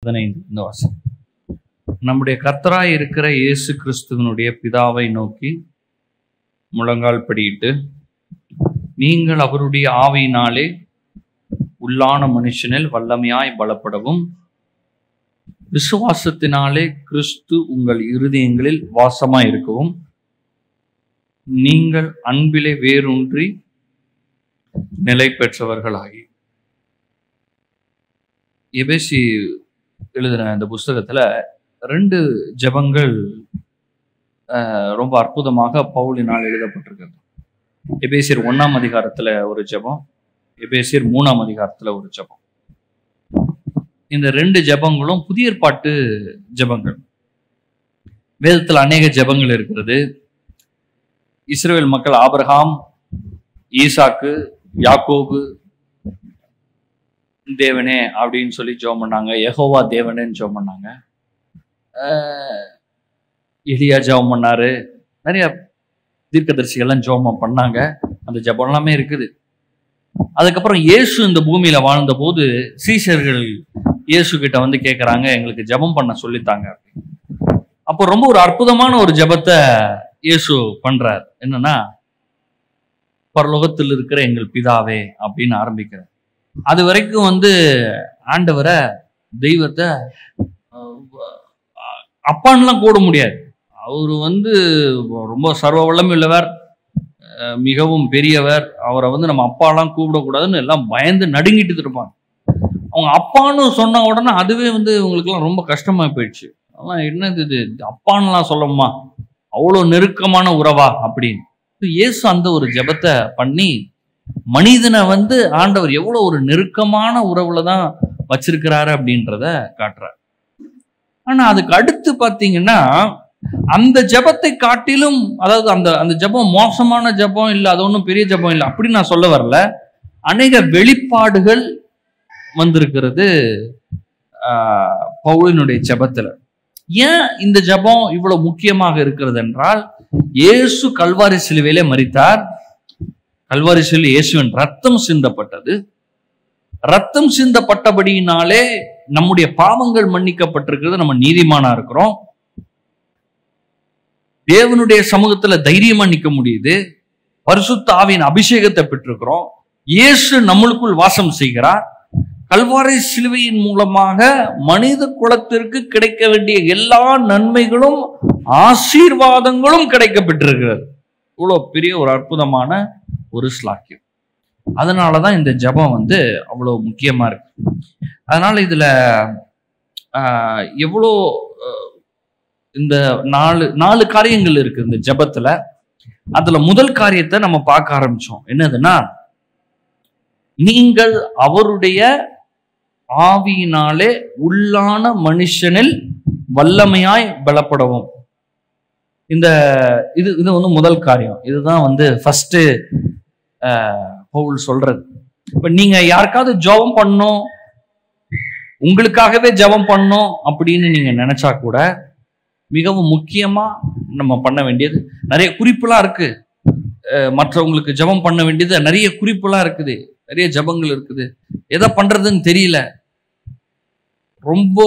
15 இந்த வாசம். நம்முடைய கர்த்தராய் இருக்கிற இயேசு கிறிஸ்துவனுடைய பிதாவை நோக்கி முழங்கால் படியிட்டு, நீங்கள் அவருடைய ஆவியினாலே உள்ளான மனுஷனில் வல்லமையாய் பலப்படவும், விசுவாசத்தினாலே கிறிஸ்து உங்கள் இருதயங்களில் வாசமாய் இருக்கவும், நீங்கள் அன்பிலே வேரூன்றி நிலை பெற்றவர்களாகி. எபேசி எழுதின இந்த புஸ்தகத்துல 2 ஜெபங்கள் ரொம்ப அற்புதமாக பவுலினால் எழுதப்பட்டிருக்கிறது. எபேசியர் 1ஆம் அதிகாரத்துல ஒரு ஜெபம், எபேசியர் 3ஆம் அதிகாரத்துல ஒரு ஜெபம். இந்த 2 ஜெபங்களும் புதிய ஏற்பாட்டு ஜெபங்கள். வேதத்தில் அநேக ஜெபங்கள் இருக்கிறது. இஸ்ரவேல் மக்கள் ஆபிரகாம், ஈசாக்கு, யாக்கோபு தேவனே அப்படின்னு சொல்லி ஜெபம் பண்ணாங்க. யெகோவா தேவனேன்னு ஜெபம் பண்ணாங்க. எலியா ஜெபம் பண்ணாரு. நிறைய தீர்க்கதரிசிகள்லாம் ஜெபம் பண்ணாங்க. அந்த ஜெபம் எல்லாமே இருக்குது. அதுக்கப்புறம் இயேசு இந்த பூமியில வாழ்ந்த போது சீஷர்கள் இயேசு கிட்ட வந்து கேட்கறாங்க, எங்களுக்கு ஜெபம் பண்ண சொல்லித்தாங்க அப்படின்னு. அப்போ ரொம்ப ஒரு அற்புதமான ஒரு ஜெபத்தை இயேசு பண்றார். என்னன்னா, பரலோகத்தில் இருக்கிற எங்கள் பிதாவே அப்படின்னு ஆரம்பிக்கிறார். அது வரைக்கும் வந்து ஆண்டவரை, தெய்வத்தை அப்பான்லாம் கூட முடியாது. அவரு வந்து ரொம்ப சர்வ வல்லமை உள்ளவர், மிகவும் பெரியவர். அவரை வந்து நம்ம அப்பாலாம் கூப்பிடக்கூடாதுன்னு எல்லாம் பயந்து நடுங்கிட்டு இருப்பாங்க. அவங்க அப்பான்னு சொன்ன உடனே அதுவே வந்து இவங்களுக்குலாம் ரொம்ப கஷ்டமா போயிடுச்சு. அதெல்லாம் என்னது இது, அப்பான்லாம் சொல்லணுமா, அவ்வளோ நெருக்கமான உறவா அப்படின்னு. இயேசு அந்த ஒரு ஜெபத்தை பண்ணி மனிதனை வந்து ஆண்டவர் எவ்வளோ ஒரு நெருக்கமான உறவுல தான் வச்சிருக்கிறாரு அப்படின்றத காட்டுறார். ஆனா அதுக்கு அடுத்து பார்த்தீங்கன்னா, அந்த ஜெபத்தை காட்டிலும், அதாவது அந்த அந்த ஜெபம் மோசமான ஜெபம் இல்லை, அது ஒன்றும் பெரிய ஜெபம் இல்லை அப்படி நான் சொல்ல வரல. அநேக வெளிப்பாடுகள் வந்திருக்கிறது பவுலினுடைய ஜெபத்துல. ஏன் இந்த ஜெபம் இவ்வளவு முக்கியமாக இருக்கிறது என்றால், இயேசு கல்வாரி சிலுவையிலே மரித்தார். கல்வாரி சிலுவையில் இயேசுவின் ரத்தம் சிந்தப்பட்டது. ரத்தம் சிந்தப்பட்டபடியினாலே நம்முடைய பாவங்கள் மன்னிக்கப்பட்டிருக்கிறது. நம்ம நீதிமானா இருக்கிறோம். தேவனுடைய சமூகத்துல தைரியமா நிற்க முடியுது. பரிசுத்த ஆவியின் அபிஷேகத்தை பெற்றிருக்கிறோம். இயேசு நம்மளுக்குள் வாசம் செய்கிறார். கல்வாரி சிலுவையின் மூலமாக மனித குலத்திற்கு கிடைக்க வேண்டிய எல்லா நன்மைகளும் ஆசீர்வாதங்களும் கிடைக்கப்பட்டிருக்கிறது. இவ்வளவு பெரிய ஒரு அற்புதமான ஒரு ஸ்லாக்கியம். அதனாலதான் இந்த ஜெபம் வந்து அவ்வளவு முக்கியமா இருக்கு. அதனால இதுல எவ்வளோ இந்த 4 காரியங்கள் இருக்கு இந்த ஜெபத்துல. அதுல முதல் காரியத்தை நம்ம பார்க்க ஆரம்பிச்சோம். என்னதுன்னா, நீங்கள் அவருடைய ஆவியினாலே உள்ளான மனுஷனில் வல்லமையாய் பலப்படவும். இது வந்து முதல் காரியம். இதுதான் வந்து ஃபர்ஸ்ட் பவுல் சொல்றது. இப்ப நீங்க யாருக்காவது ஜெபம் பண்ணணும், உங்களுக்காகவே ஜெபம் பண்ணணும் அப்படின்னு நீங்க நினைச்சா கூட, மிகவும் முக்கியமா நம்ம பண்ண வேண்டியது, நிறைய குறிப்புலாம் இருக்கு. மற்றவங்களுக்கு ஜெபம் பண்ண வேண்டியது நிறைய குறிப்புலாம் இருக்குது, நிறைய ஜெபங்கள் இருக்குது. எதை பண்றதுன்னு தெரியல. ரொம்ப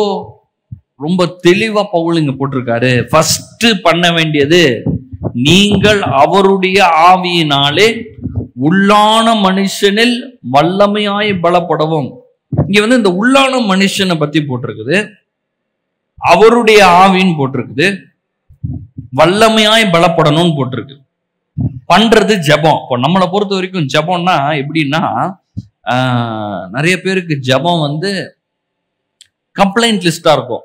ரொம்ப தெளிவா பவுல் இங்க போட்டிருக்காரு. ஃபர்ஸ்ட் பண்ண வேண்டியது, நீங்கள் அவருடைய ஆவியினாலே உள்ளான மனுஷனில் வல்லமையாய் பலப்படவும். இங்க வந்து இந்த உள்ளான மனுஷனை பத்தி போட்டிருக்குது, அவருடைய ஆவின்னு போட்டிருக்குது, வல்லமையாய் பலப்படணும்னு போட்டிருக்கு. பண்றது ஜெபம். இப்போ நம்மளை பொறுத்த வரைக்கும் ஜெபம்னா எப்படின்னா, நிறைய பேருக்கு ஜெபம் வந்து கம்ப்ளைண்ட் லிஸ்டா இருக்கும்.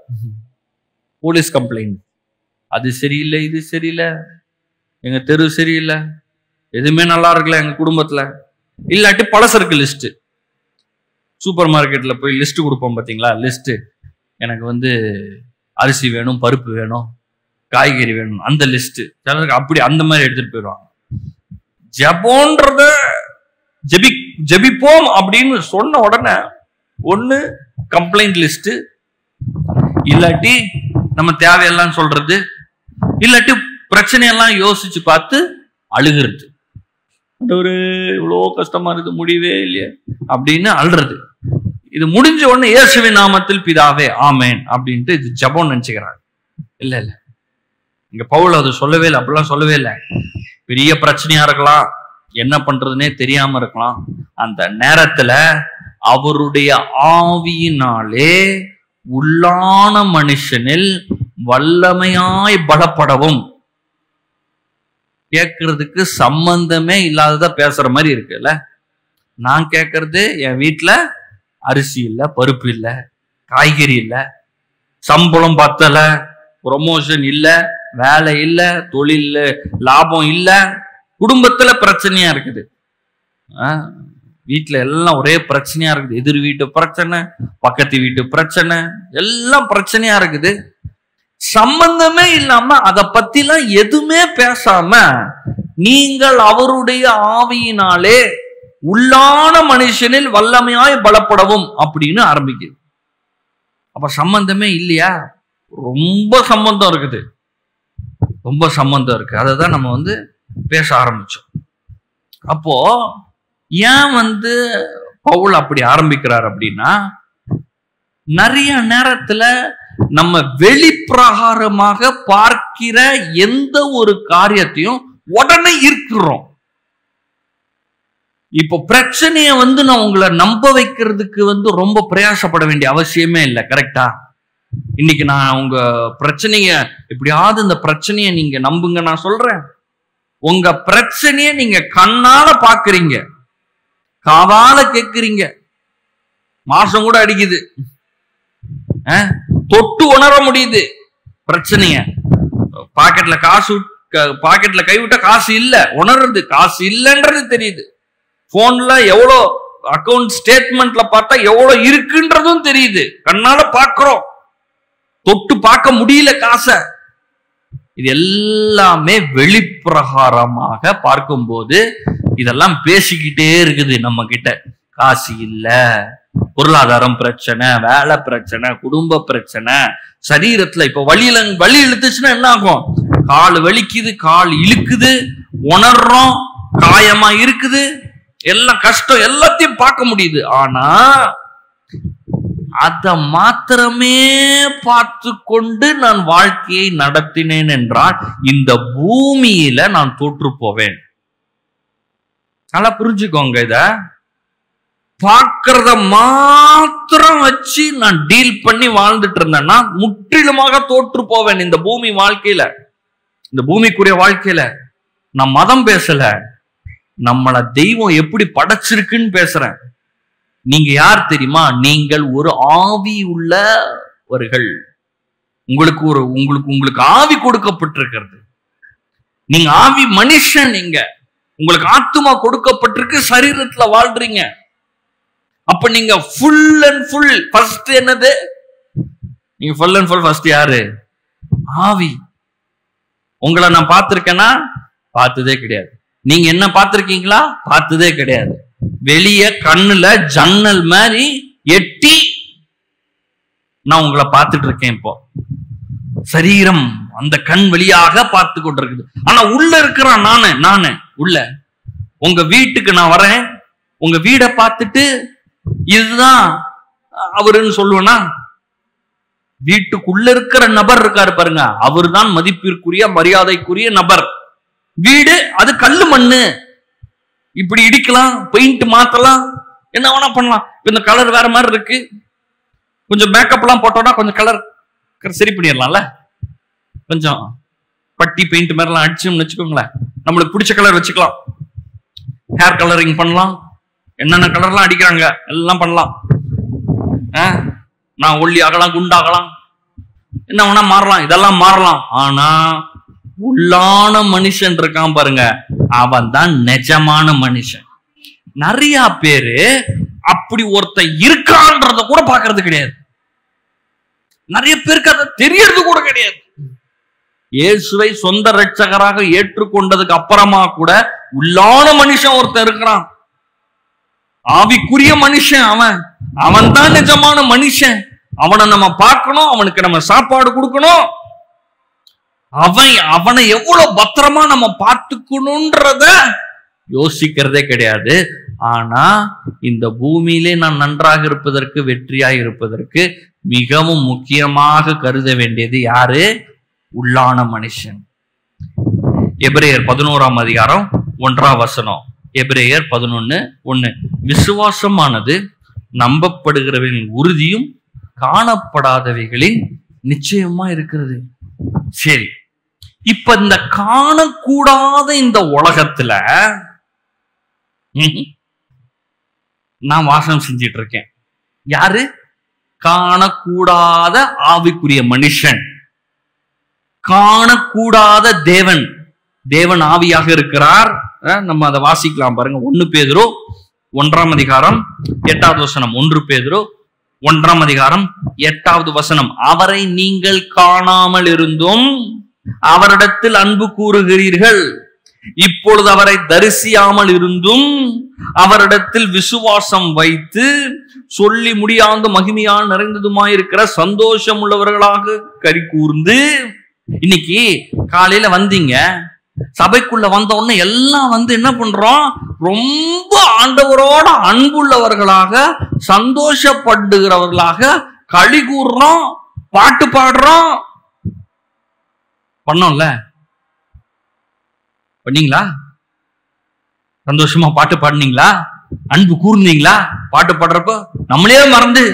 போலீஸ் கம்ப்ளைண்ட், அது சரியில்லை, இது சரியில்லை, எங்க தெரு சரியில்லை, எதுவுமே நல்லா இருக்கல எங்க குடும்பத்துல. இல்லாட்டி பலசரக்கு லிஸ்ட். சூப்பர் மார்க்கெட்ல போய் லிஸ்ட் கொடுப்போம் பாத்தீங்களா, லிஸ்ட். எனக்கு வந்து அரிசி வேணும், பருப்பு வேணும், காய்கறி வேணும், அந்த லிஸ்ட். அப்படி அந்த மாதிரி எடுத்துட்டு போயிடுவாங்க. ஜெபம்ன்றத ஜெபிப்போம் அப்படின்னு சொன்ன உடனே ஒண்ணு கம்ப்ளைண்ட் லிஸ்ட், இல்லாட்டி நம்ம தேவையெல்லாம் சொல்றது, இல்லாட்டி பிரச்சனையெல்லாம் யோசிச்சு பார்த்து அழுகிறது. ஒரு இவ்வளோ கஷ்டமா இருக்கு, முடியவே இல்லையே அப்படின்னு அழுறது. இது முடிஞ்ச உடனே இயேசுவின் நாமத்தில் பிதாவே ஆமேன் அப்படின்ட்டு இது ஜெபம் நினைச்சுக்கிறாங்க. இல்ல இல்ல, இங்க பவுல் அது சொல்லவே இல்லை, அப்படிலாம் சொல்லவே இல்லை. பெரிய பிரச்சனையா இருக்கலாம், என்ன பண்றதுன்னே தெரியாம இருக்கலாம். அந்த நேரத்துல அவருடைய ஆவியினாலே உள்ளான மனுஷனில் வல்லமையாய் பலப்படவும். கேட்கறதுக்கு சம்பந்தமே இல்லாததா பேசுற மாதிரி இருக்குல்ல. நான் கேட்கறது என் வீட்டுல அரிசி இல்ல, பருப்பு இல்ல, காய்கறி இல்ல, சம்பளம் பத்தல, ப்ரொமோஷன் இல்ல, வேலை இல்ல, தொழில் லாபம் இல்ல, குடும்பத்துல பிரச்சனையா இருக்குது. வீட்டுல எல்லாம் ஒரே பிரச்சனையா இருக்குது. எதிர் வீட்டு பிரச்சனை, பக்கத்து வீட்டு பிரச்சனை, எல்லாம் பிரச்சனையா இருக்குது. சம்பந்தமே இல்லாம அதை பத்திலாம் எதுவுமே பேசாம நீங்கள் அவருடைய ஆவியினாலே உள்ளான மனுஷனில் வல்லமையாய் பலப்படவும் அப்படின்னு ஆரம்பிக்குது. அப்ப சம்பந்தமே இல்லையா? ரொம்ப சம்பந்தம் இருக்குது, ரொம்ப சம்பந்தம் இருக்கு. அதை தான் நம்ம பேச ஆரம்பிச்சோம். அப்போ ஏன் பவுல் அப்படி ஆரம்பிக்கிறார் அப்படின்னா, நிறைய நேரத்துல நம்ம வெளிப்பிரகாரமாக பார்க்கிற எந்த ஒரு காரியத்தையும் உடனே இருக்கிறோம். இப்போ பிரச்சனைய நான் உங்களை நம்ப வைக்கிறதுக்கு ரொம்ப பிரயாசப்பட வேண்டிய அவசியமே இல்லை. கரெக்டா? இன்னைக்கு நான் உங்க பிரச்சனைய எப்படியாவது இந்த பிரச்சனைய நீங்க நம்புங்க நான் சொல்றேன். உங்க பிரச்சனைய நீங்க கண்ணால பாக்குறீங்க, காதால கேட்கிறீங்க, மாசம் கூட அடிக்குது, தொட்டு உணர முடியுது பிரச்சனைய. பாக்கெட்ல காசு, பாக்கெட்ல கைவிட்ட காசு இல்ல, உணர்றது காசு இல்லைன்றது தெரியுது. போன்ல எவ்வளோ அக்கௌண்ட் ஸ்டேட்மெண்ட்ல பார்த்தா எவ்வளவு இருக்குன்றதும் தெரியுது, கண்ணால பாக்குறோம். தொட்டு பார்க்க முடியல காசை. இது எல்லாமே வெளிப்பிரகாரமாக பார்க்கும்போது இதெல்லாம் பேசிக்கிட்டே இருக்குது நம்ம கிட்ட. காசு இல்ல, பொருளாதாரம் பிரச்சனை, வேலை பிரச்சனை, குடும்ப பிரச்சனை, சரீரத்துல இப்ப வலி இழுத்துச்சுன்னா என்ன ஆகும்? கால் வலிக்குது, கால் இழுக்குது, உணர்றோம், காயமா இருக்குது, எல்லாம் கஷ்டம், எல்லாத்தையும் பார்க்க முடியுது. ஆனா அத மாத்திரமே பார்த்து கொண்டு நான் வாழ்க்கையை நடத்தினேன் என்றால் இந்த பூமியில நான் தோற்று போவேன். நல்லா புரிஞ்சுக்கோங்க. இத பார்க்கறத மாத்திரம் வச்சு நான் டீல் பண்ணி வாழ்ந்துட்டு இருந்தேன்னா முற்றிலுமாக தோற்று போவேன் இந்த பூமி வாழ்க்கையில, இந்த பூமிக்குரிய வாழ்க்கையில. நான் மதம் பேசல, நம்மள தெய்வம் எப்படி படைச்சிருக்குன்னு பேசுறேன். நீங்க யார் தெரியுமா? நீங்கள் ஒரு ஆவி உள்ளவர்கள். உங்களுக்கு ஆவி கொடுக்கப்பட்டிருக்கிறது. நீங்க ஆவி மனுஷன், நீங்க உங்களுக்கு ஆத்துமா கொடுக்கப்பட்டிருக்கு, சரீரத்துல வாழ்றீங்க. அப்ப நீங்க ஃபுல் அண்ட் ஃபுல் ஃபர்ஸ்ட் என்னது? நீங்க ஃபுல் அண்ட் ஃபுல் ஃபர்ஸ்ட் யாரு? ஆவி. உங்களை நான் பார்த்திருக்கேன்னா பார்த்ததே கிடையாது. நீங்க என்ன பார்த்திருக்கீங்களா? பார்த்ததே கிடையாது. வெளிய கண்ணுல ஜன்னல் மாதிரி எட்டி நான் உங்களை பார்த்துட்டு இருக்கேன். இப்போ சரீரம் அந்த கண் வழியாக பார்த்து கொண்டிருக்குது. ஆனா உள்ள இருக்கிறான் நானு உள்ள. உங்க வீட்டுக்கு நான் வரேன், உங்க வீடை பார்த்துட்டு இதுதான் அவருன்னு சொல்லுவேனா? வீட்டுக்குள்ள இருக்கிற நபர் இருக்காரு பாருங்க, அவரு தான் மதிப்பிற்குரிய மரியாதைக்குரிய நபர். வீடு அது கல்லு மண்ணு, இப்படி இடிக்கலாம், பெயிண்ட் மாத்தலாம், என்ன வேணா பண்ணலாம். இந்த கலர் வேற மாதிரி இருக்கு, கொஞ்சம் மேக்கப் எல்லாம் போட்டோம்னா கொஞ்சம் கலர் சரி பண்ணிடலாம்ல. கொஞ்சம் பட்டி பெயிண்ட் மாதிரிலாம் அடிச்சோம்னு வச்சுக்கோங்களேன், நம்மளுக்கு பிடிச்ச கலர் வச்சுக்கலாம். ஹேர் கலரிங் பண்ணலாம், என்னென்ன கலர்லாம் அடிக்கிறாங்க எல்லாம் பண்ணலாம். நான் ஒல்லி ஆகலாம், குண்டாகலாம், என்ன வேணா மாறலாம், இதெல்லாம் மாறலாம். ஆனா உள்ளான மனுஷன் இருக்கான் பாருங்க, அவன் தான் நிஜமான மனுஷன். நிறைய பேரு அப்படி ஒருத்தன் இருக்கான்றத கூட பாக்குறது கிடையாது. நிறைய பேருக்கு அதை தெரியறது கூட கிடையாது. இயேசுவை சொந்த இரட்சகராக ஏற்றுக்கொண்டதுக்கு அப்புறமா கூட உள்ளான மனுஷன் ஒருத்தன் இருக்கிறான், ஆவிக்குரிய மனுஷன். அவன் தான் நிஜமான மனுஷன். அவனை நம்ம பார்க்கணும், அவனுக்கு நம்ம சாப்பாடு கொடுக்கணும், அவனை எவ்வளவு பத்திரமா நம்ம பார்த்துக்கணும்ன்றத யோசிக்கிறதே கிடையாது. ஆனா இந்த பூமியிலே நான் நன்றாக இருப்பதற்கு, வெற்றியாய் இருப்பதற்கு மிகவும் முக்கியமாக கருத வேண்டியது யாரு? உள்ளான மனுஷன். எபிரேயர் 11ஆம் அதிகாரம் 1ஆம் வசனம். எபிரேயர் 11:1. விசுவாசமானது நம்பப்படுகிறவர்களின் உறுதியும் காணப்படாதவைகளின் நிச்சயமா இருக்கிறது. சரி, இப்ப இந்த காணக்கூடாத இந்த உலகத்துல நான் வாசம் செஞ்சிட்டு இருக்கேன். யாரு? காணக்கூடாத ஆவிக்குரிய மனுஷன், காணக்கூடாத தேவன். தேவன் ஆவியாக இருக்கிறார். நம்ம அதை வாசிக்கலாம் பாருங்க. 1 பேதுரு 1ஆம் அதிகாரம் 8வது வசனம். 1 பேதுரு 1ஆம் அதிகாரம் 8வது வசனம். அவரை நீங்கள் காணாமல் இருந்தும் அவரிடத்தில் அன்பு கூறுகிறீர்கள். இப்பொழுது அவரை தரிசியாமல் இருந்தும் அவரிடத்தில் விசுவாசம் வைத்து சொல்லி முடியாத மகிமையால் நிறைந்ததுமாயிருக்கிற சந்தோஷம் உள்ளவர்களாக கரி கூர்ந்து. இன்னைக்கு காலையில வந்தீங்க, சபைக்குள்ள வந்த உடனே எல்லாம் என்ன பண்றோம்? ரொம்ப ஆண்டவரோட அன்புள்ளவர்களாக, சந்தோஷப்படுகிறவர்களாக களி கூறுறோம், பாட்டு பாடுறோம். பண்ணோம்ல? பண்ணீங்களா? சந்தோஷமா பாட்டு பாடுனீங்களா? அன்பு கூர்ந்தீங்களா? பாட்டு பாடுறப்ப நம்மளே மறந்து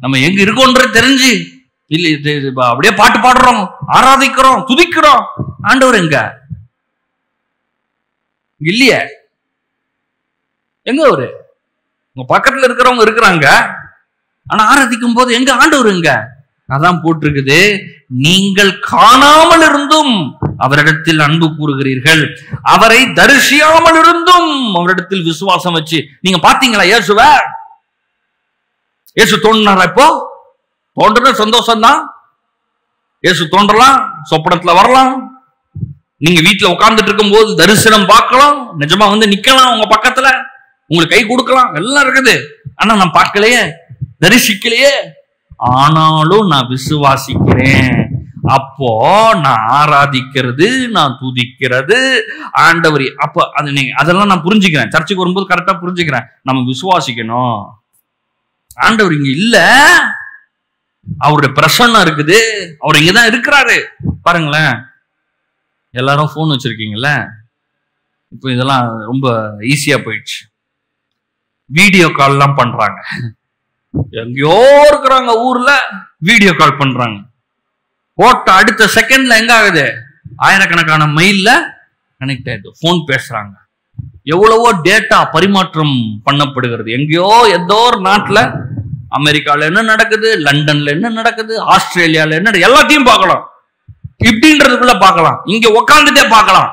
நம்ம எங்க இருக்கோன்றது தெரிஞ்சு இல்ல அப்படியே பாட்டு பாடுறோம், ஆராதிக்கிறோம், துதிக்கிறோம். ஆண்டவர் எங்க? இல்லையே. எங்க அவரு? உங்க பக்கத்துல இருக்கிறவங்க இருக்கிறாங்க, ஆனா ஆராதிக்கும் போது எங்க ஆண்டவர் எங்க? அதான் போட்டிருக்குது, நீங்கள் காணாமல் இருந்தும் அவரிடத்தில் அன்பு கூறுகிறீர்கள், அவரை தரிசியாமல் இருந்தும் அவரிடத்தில் விசுவாசம் வச்சு. நீங்க பாத்தீங்களா இயேசுவ? இயேசு தோன்றினாரா? இப்போ தோன்றது சந்தோஷம் தான். இயேசு தோன்றலாம், சொப்பனத்துல வரலாம், நீங்க வீட்டுல உட்கார்ந்துட்டு இருக்கும் போது தரிசனம் பார்க்கலாம், நிஜமா நிக்கலாம் உங்க பக்கத்துல, உங்களுக்கு கை கொடுக்கலாம், எல்லாம் இருக்குது. ஆனா நான் பார்க்கலையே, தரிசிக்கலையே. ஆனாலும் நான் விசுவாசிக்கிறேன். அப்போ நான் ஆராதிக்கிறது, நான் துதிக்கிறது ஆண்டவர். அப்ப அது அதெல்லாம் நான் புரிஞ்சுக்கிறேன். சர்ச்சுக்கு வரும்போது கரெக்டா புரிஞ்சுக்கிறேன். நம்ம விசுவாசிக்கணும், ஆண்டவர் இங்க இல்ல, அவருடைய பிரசன்னம் இருக்குது, அவர் இங்கதான் இருக்கிறாரு. பாருங்களேன், எல்லாரும் போன் வச்சிருக்கீங்கல்ல, இப்போ இதெல்லாம் ரொம்ப ஈஸியா போயிடுச்சு. வீடியோ கால் எல்லாம் பண்றாங்க, எங்கேயோ இருக்கிறாங்க ஊர்ல, வீடியோ கால் பண்றாங்க. போட்ட அடுத்த செகண்ட்ல எங்க ஆகுது? ஆயிரக்கணக்கான மைல்ல கனெக்ட் ஆயிடுது, போன் பேசுறாங்க. எவ்வளவோ டேட்டா பரிமாற்றம் பண்ணப்படுகிறது. எங்கேயோ ஏதோ ஒரு நாட்டுல, அமெரிக்கால என்ன நடக்குது, லண்டன்ல என்ன நடக்குது, ஆஸ்திரேலியால என்ன, எல்லாத்தையும் பார்க்கலாம். இப்படின்றதுக்குள்ள பார்க்கலாம், இங்க உக்காந்துட்டே பார்க்கலாம்.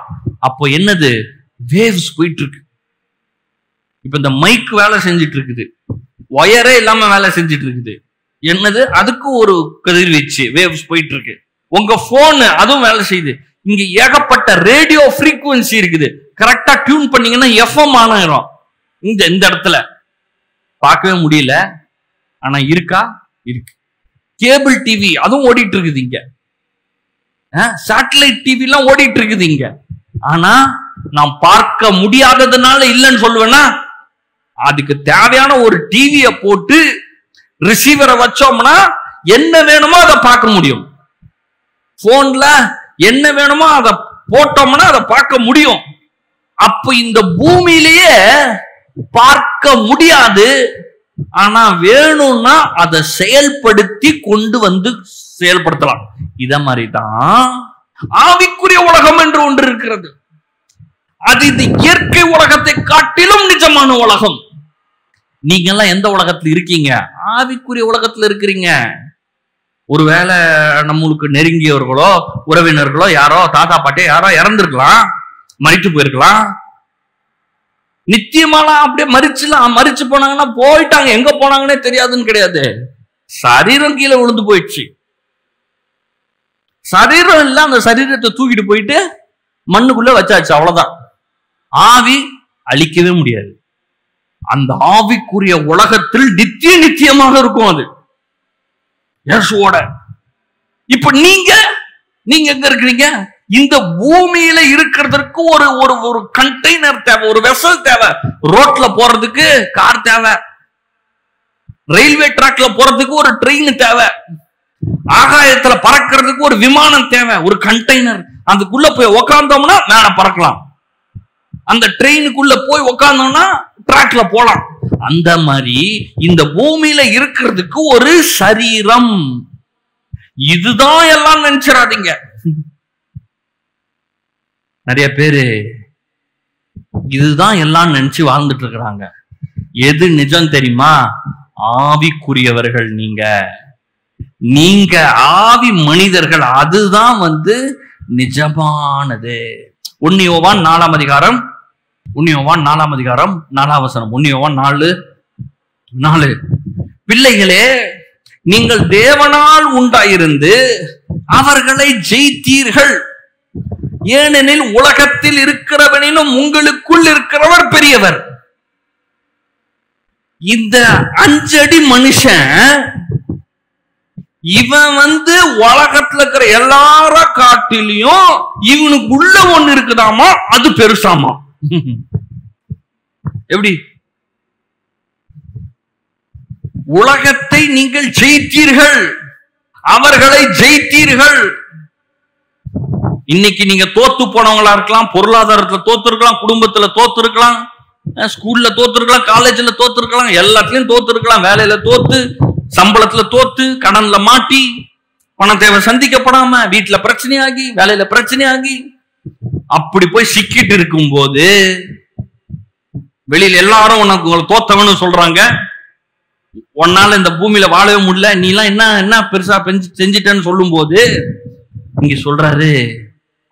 அப்போ என்னது? வேவ்ஸ் போயிட்டு இருக்கு. இப்ப இந்த மைக் வேலை செஞ்சிட்டு இருக்குது, ஒயரே இல்லாம வேலை செஞ்சிட்டு இருக்குது. என்னது? அதுக்கு ஒரு கதிர்வீச்சு, வேவ்ஸ் போயிட்டு இருக்கு. உங்க போன் அதுவும் வேலை செய்யுது. இங்க ஏகப்பட்ட ரேடியோ ஃப்ரீக்வன்சி இருக்குது. கரெக்டா டியூன் பண்ணீங்கன்னா எஃப்எம் ஆன் ஆயிரும். இந்த இடத்துல பார்க்கவே முடியல, ஆனா இருக்கா? இருக்கு. கேபிள் டிவி அதுவும் ஓடிட்டு இருக்குது இங்க, சேட்டலைட் டிவி எல்லாம் ஓடிட்டு இருக்குது இங்க. ஆனா நான் பார்க்க முடியாததுனால இல்லைன்னு சொல்லுவேன்னா, அதுக்கு தேவையான ஒரு டிவியை போட்டு ரிசீவரை வச்சோம்னா என்ன வேணுமோ அதை பார்க்க முடியும். போன்ல என்ன வேணுமோ அதை போட்டோம்னா அதை பார்க்க முடியும். அப்ப இந்த பூமியிலேயே பார்க்க முடியாது, ஆனா வேணும்னா அதை செயல்படுத்தி கொண்டு செயல்படுத்தலாம். இத மாதிரிதான் ஆவிக்குரிய உலகம் என்று ஒன்று இருக்கிறது. அது இந்த இயற்கை உலகத்தை காட்டிலும் நிஜமான உலகம். நீங்க எல்லாம் எந்த உலகத்துல இருக்கீங்க? ஆவிக்குரிய உலகத்துல இருக்கிறீங்க. ஒருவேளை நம்மளுக்கு நெருங்கியவர்களோ உறவினர்களோ யாரோ தாத்தா பாட்டி யாரோ இறந்துருக்கலாம், மறித்து போயிருக்கலாம். நிச்சயமாலாம் அப்படியே மறிச்சு போனாங்கன்னா போயிட்டாங்க, எங்க போனாங்கன்னே தெரியாதுன்னு கிடையாது. சரீரம் கீழே விழுந்து போயிடுச்சு. சரீரம் இல்ல, அந்த சரீரத்தை தூக்கிட்டு போயிட்டு மண்ணுக்குள்ள வச்சாச்சு, அவ்வளவுதான். ஆவி அழிக்கவே முடியாது. அந்த ஆவிக்குரிய உலகத்தில் நித்தியமாக இருக்கும் அது இயேசுவோட. இப்ப நீங்க எங்க இருக்கிறீங்க? இந்த பூமியில இருக்கிறதுக்கு ஒரு ஒரு ஒரு கண்டெய்னர் தேவை, ஒரு வெசல் தேவை. ரோட்ல போறதுக்கு கார் தேவை, ரயில்வே டிராக்ல போறதுக்கு ஒரு ட்ரெயின் தேவை, ஆகாயத்துல பறக்கிறதுக்கு ஒரு விமானம் தேவை, ஒரு கண்டெய்னர். அதுக்குள்ள போய் உக்காந்தோம்னா மேல பறக்கலாம், அந்த ட்ரெயினுக்குள்ள போய் உக்காந்தோம்னா டிராக்ல போலாம். அந்த மாதிரி இந்த பூமியில இருக்கிறதுக்கு ஒரு சரீரம். இதுதான் எல்லாம் நினைச்சிடாதீங்க. நிறைய பேரு இதுதான் எல்லாம் நினைச்சு வாழ்ந்துட்டு இருக்கிறாங்க. எது நிஜம் தெரியுமா? ஆவிக்குரியவர்கள் நீங்க ஆவி மனிதர்கள், அதுதான் நிஜமானது. 1 யோவான் 4 அதிகாரம் 4 வசனம். 1 யோவான் 4. பிள்ளைகளே, நீங்கள் தேவனால் உண்டாயிருந்து அவர்களை ஜெயித்தீர்கள், ஏனெனில் உலகத்தில் இருக்கிறவனிலும் உங்களுக்குள் இருக்கிறவர் பெரியவர். இந்த 5 அடி மனுஷன் இவன் உலகத்துல இருக்கிற எல்லார காட்டிலையும் இவனுக்குள்ள ஒண்ணு இருக்குதாமா, அது பெருசாமா. எப்படி? உலகத்தை நீங்கள் ஜெயித்தீர்கள், அவர்களை ஜெயித்தீர்கள். இன்னைக்கு நீங்க தோத்து போனவங்களா இருக்கலாம், பொருளாதாரத்துல தோத்து இருக்கலாம், குடும்பத்துல தோத்து இருக்கலாம், ஸ்கூல்ல தோத்து இருக்கலாம், காலேஜ்ல தோத்து இருக்கலாம், எல்லாத்துலயும் தோத்து இருக்கலாம். வேலையில தோத்து, சம்பளத்துல தோத்து, கடன்ல மாட்டி, பண தேவை சந்திக்கப்படாம, வீட்டுல பிரச்சனையாகி, வேலையில பிரச்சனையாகி, அப்படி போய் சிக்கிட்டு இருக்கும் போது வெளியில எல்லாரும் உனக்கு தோத்தவன்னு சொல்றாங்க. உன்னால இந்த பூமியில வாழவே முடியல, நீ எல்லாம் என்ன பெருசா செஞ்சிட்டேன்னு சொல்லும் போது இங்க சொல்றாரு,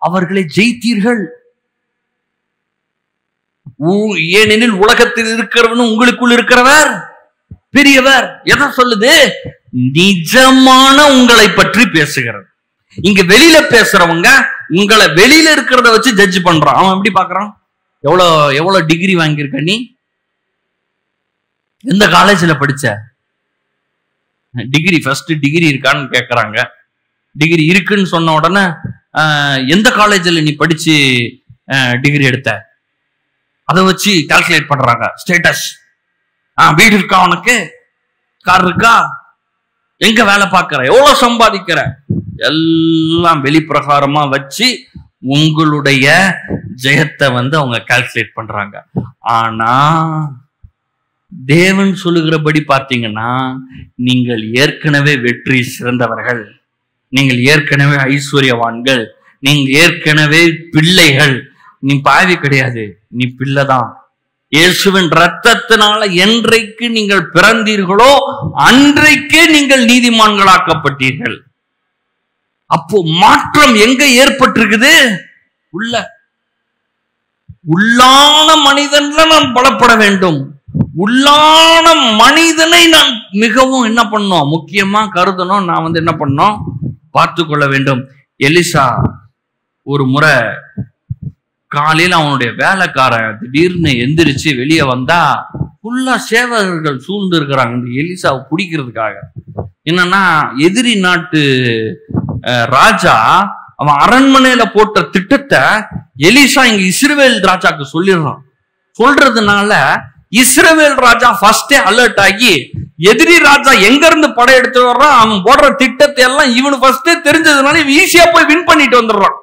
அவர்களை ஜெயித்தீர்கள், ஏனெனில் உலகத்தில் இருக்கிறவனும் உங்களுக்குள் இருக்கிறவர் பெரியவர். எதை சொல்லுது? நிஜமான உங்களை பற்றி பேசுகிறது. இங்க வெளியில பேசுறவங்க உங்களை வெளியில இருக்கிறத வச்சு ஜட்ஜ் பண்றான். அவன் எப்படி பாக்குறான்? எவ்வளவு டிகிரி வாங்கியிருக்க, நீ எந்த காலேஜ்ல படிச்ச, டிகிரி ஃபர்ஸ்ட் டிகிரி இருக்கான்னு கேக்குறாங்க. டிகிரி இருக்குன்னு சொன்ன உடனே எந்த காலேஜ்ல நீ படிச்சு டிகிரி எடுத்த, அதை வச்சு கால்குலேட் பண்றாங்க. ஸ்டேட்டஸ், வீடு இருக்கா, உனக்கு கார் இருக்கா, எங்க வேலை பார்க்கிற, எவ்வளவு சம்பாதிக்கிற, எல்லாம் வெளிப்பிரகாரமா வச்சு உங்களுடைய ஜெயத்தை அவங்க கால்குலேட் பண்றாங்க. ஆனா தேவன் சொல்லுகிறபடி பார்த்தீங்கன்னா, நீங்கள் ஏற்கனவே வெற்றி சிறந்தவர்கள், நீங்கள் ஏற்கனவே ஐஸ்வர்யவான்கள், நீங்க ஏற்கனவே பிள்ளைகள். நீ பாவி கிடையாது, நீ பிள்ளைதான். இயேசுவின் இரத்தத்தினால என்றைக்கு நீங்கள் பிறந்தீர்களோ அன்றைக்கே நீங்கள் நீதிமான்களாக்கப்பட்டீர்கள். அப்போ மாற்றம் எங்க ஏற்பட்டிருக்குது? உள்ளான மனிதன்ல நான் பலப்பட வேண்டும். உள்ளான மனிதனை நான் மிகவும் என்ன பண்ணணும், முக்கியமா கருதணும். நான் என்ன பண்ணணும், பார்த்து கொள்ள வேண்டும். எலிசா ஒரு முறை காலையில் அவனுடைய வேலைக்காரன் திடீர்னு எந்திரிச்சு வெளியே வந்தா ஃபுல்லா சேவகர்கள் சூழ்ந்து இருக்கிறாங்க இந்த எலிசாவை பிடிக்கிறதுக்காக. என்னன்னா, எதிரி நாட்டு ராஜா அவன் அரண்மனையில போட்ட திட்டத்தை எலிசா இங்க இஸ்ரவேல் ராஜாக்கு சொல்லிடுறான். சொல்றதுனால இஸ்ரவேல் ராஜா ஃபர்ஸ்டே அலர்ட் ஆகி, எதிரி ராஜா எங்க இருந்து படையெடுத்து வர்றான், அவன் போடுற திட்டத்தை எல்லாம் இவனு ஃபர்ஸ்டே தெரிஞ்சதுனால இவன் ஈஸியா போய் வின் பண்ணிட்டு வந்துடுறான்.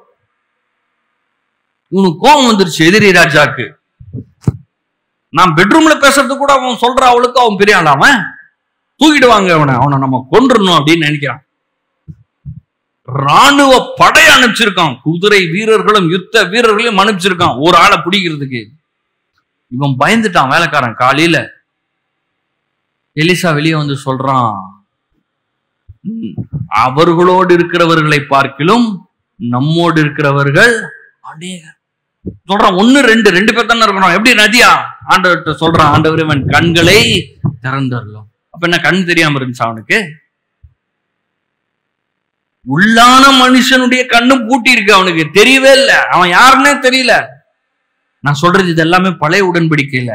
இவனுக்கு கோபம் வந்துருச்சு எதிரி ராஜாக்கு. நான் பெட்ரூம்ல பேசுறது கூட அவன் சொல்ற அவளுக்கு அவன் பெரிய ஆளாம தூக்கிடுவாங்க, அவனை நம்ம கொன்றுணும் அப்படின்னு நினைக்கிறான். ராணுவ படை அனுப்பிச்சிருக்கான், குதிரை வீரர்களும் யுத்த வீரர்களையும் அனுப்பிச்சிருக்கான் ஒரு ஆளை பிடிக்கிறதுக்கு. இவன் பயந்துட்டான் வேலைக்காரன். காலையில எலிசா வெளியே சொல்றான், அவர்களோடு இருக்கிறவர்களை பார்க்கிலும் நம்மோடு இருக்கிறவர்கள் அநேகர். சொல்றான் 1 2 பேர் தானே இருக்கணும். எப்படி நதியா? ஆண்டவர்கிட்ட சொல்றான், ஆண்டவர் இவன் கண்களை திறந்தரலாம். அப்ப என்ன கண் தெரியாம இருந்துச்சு அவனுக்கு? உள்ளான மனுஷனுடைய கண்ணு பூட்டி இருக்கு, அவனுக்கு தெரியவே இல்லை, அவன் யாருன்னே தெரியல. நான் சொல்றது இது எல்லாமே பழைய உடன்படிக்கையில.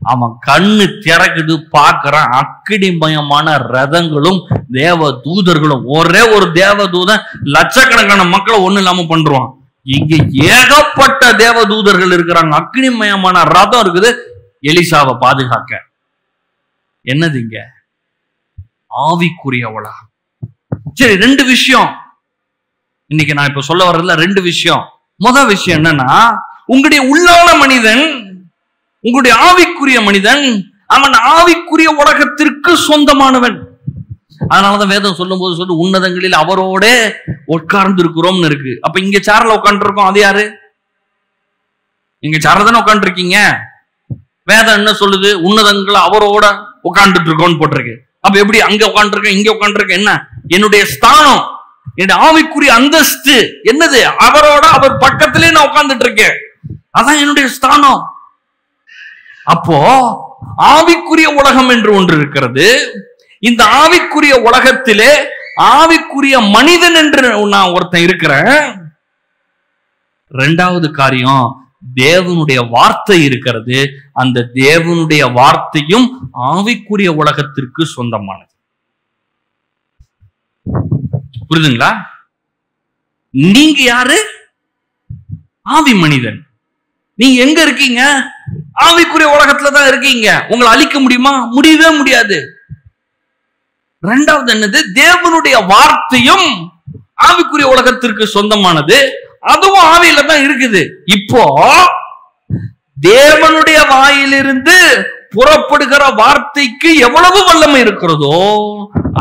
அவன் கண்ணு திறக்குது, பார்க்கறான். அக்கினிமயமான ரதங்களும் தேவ தூதர்களும். ஒரே ஒரு தேவ தூதன் லட்சக்கணக்கான மக்களை ஒண்ணு இல்லாம பண்றான். இங்க ஏகப்பட்ட தேவதூதர்கள் இருக்கிறாங்க, அக்னிமயமான ரதம் இருக்குது எலிசாவை பாதுகாக்க. என்னது இங்க? ஆவிக்குரிய உலகம். சரி, ரெண்டு விஷயம் இன்னைக்கு நான் இப்ப சொல்ல வர்றதுல ரெண்டு விஷயம். முதல் விஷயம் என்னன்னா, உங்களுடைய உள்ளான மனிதன், உங்களுடைய ஆவிக்குரிய மனிதன், அவன் ஆவிக்குரிய உலகத்திற்கு சொந்தமானவன். அதனாலதான் வேதம் சொல்லும் போது சொல்லு, உன்னதங்களில் அவரோட உட்கார்ந்து இருக்கிறோம்னு இருக்கு. அப்ப இங்க சேர்ல உட்கார்ந்து இருக்கோம், அது யாரு? இங்க சேர்ல தானே உட்கார்ந்து இருக்கீங்க. வேதம் என்ன சொல்லுது? உன்னதங்கள் அவரோட உட்கார்ந்துட்டு இருக்கோம்னு போட்டிருக்கு. அப்ப எப்படி அங்க உட்காந்துருக்கேன் இங்க உட்காந்துருக்கேன்? என்ன என்னுடைய ஸ்தானம், என்னுடைய ஆவிக்குரிய அந்தஸ்து என்னது? அவரோட, அவர் பக்கத்திலே நான் உட்கார்ந்துட்டு இருக்கேன். அதான் என்னுடைய ஸ்தானம். அப்போ ஆவிக்குரிய உலகம் என்று ஒன்று இருக்கிறது. இந்த ஆவிக்குரிய உலகத்திலே ஆவிக்குரிய மனிதன் என்று நான் ஒருத்தன் இருக்கிறேன். இரண்டாவது காரியம், தேவனுடைய வார்த்தை இருக்கிறது. அந்த தேவனுடைய வார்த்தையும் ஆவிக்குரிய உலகத்திற்கு சொந்தமானது. புரியுதுங்களா? நீங்க யாரு? ஆவி மனிதன். நீங்க எங்க இருக்கீங்க? ஆவிக்குரிய உலகத்துல தான் இருக்கீங்க. உங்களை அழிக்க முடியுமா? முடியவே முடியாது. இரண்டாவது என்னது? தேவனுடைய வார்த்தையும் ஆவிக்குரிய உலகத்திற்கு சொந்தமானது, அதுவும் ஆவியில தான் இருக்குது. இப்போ தேவனுடைய வாயிலிருந்து புறப்படுகிற வார்த்தைக்கு எவ்வளவு வல்லமை இருக்கிறதோ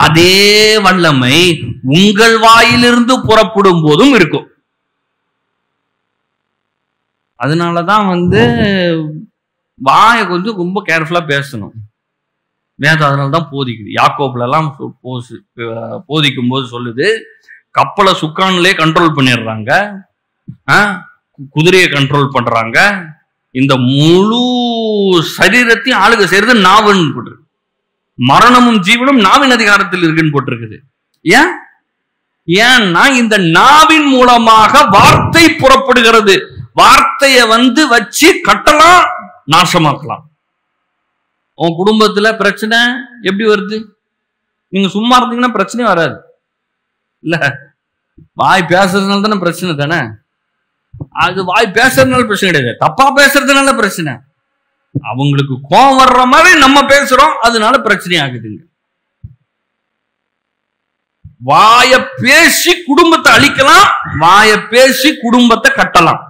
அதே வல்லமை உங்கள் வாயிலிருந்து புறப்படும் போதும் இருக்கும். அதனாலதான் வாயை கொஞ்சம் ரொம்ப கேர்ஃபுல்லா பேசணும். வேதம் அதனாலதான் போதிக்குது. யாக்கோபுல எல்லாம் போதிக்கும் போது சொல்லுது, கப்பலை சுக்கான்லயே கண்ட்ரோல் பண்ணிடுறாங்க, குதிரையை கண்ட்ரோல் பண்றாங்க, இந்த முழு சரீரத்தையும் ஆளுக செய்யறது நாவுன்னு போட்டு, மரணமும் ஜீவனும் நாவின் அதிகாரத்தில் இருக்குன்னு போட்டிருக்குது. ஏன்னா இந்த நாவின் மூலமாக வார்த்தை புறப்படுகிறது. வார்த்தையை வச்சு கட்டலாம், நாசமாக்கலாம். உன் குடும்பத்துல பிரச்சனை எப்படி வருது? நீங்க சும்மா இருந்தீங்கன்னா பிரச்சனை வராது இல்ல. வாய் பேசுறதுனால தானே பிரச்சனை தானே. அது வாய் பேசுறதுனால பிரச்சனை கிடையாது, தப்பா பேசுறதுனால பிரச்சனை. அவங்களுக்கு கோபம் வர்ற மாதிரி நம்ம பேசுறோம், அதனால பிரச்சனை ஆகுதுங்க. வாய பேசி குடும்பத்தை அழிக்கலாம், வாய பேசி குடும்பத்தை கட்டலாம்.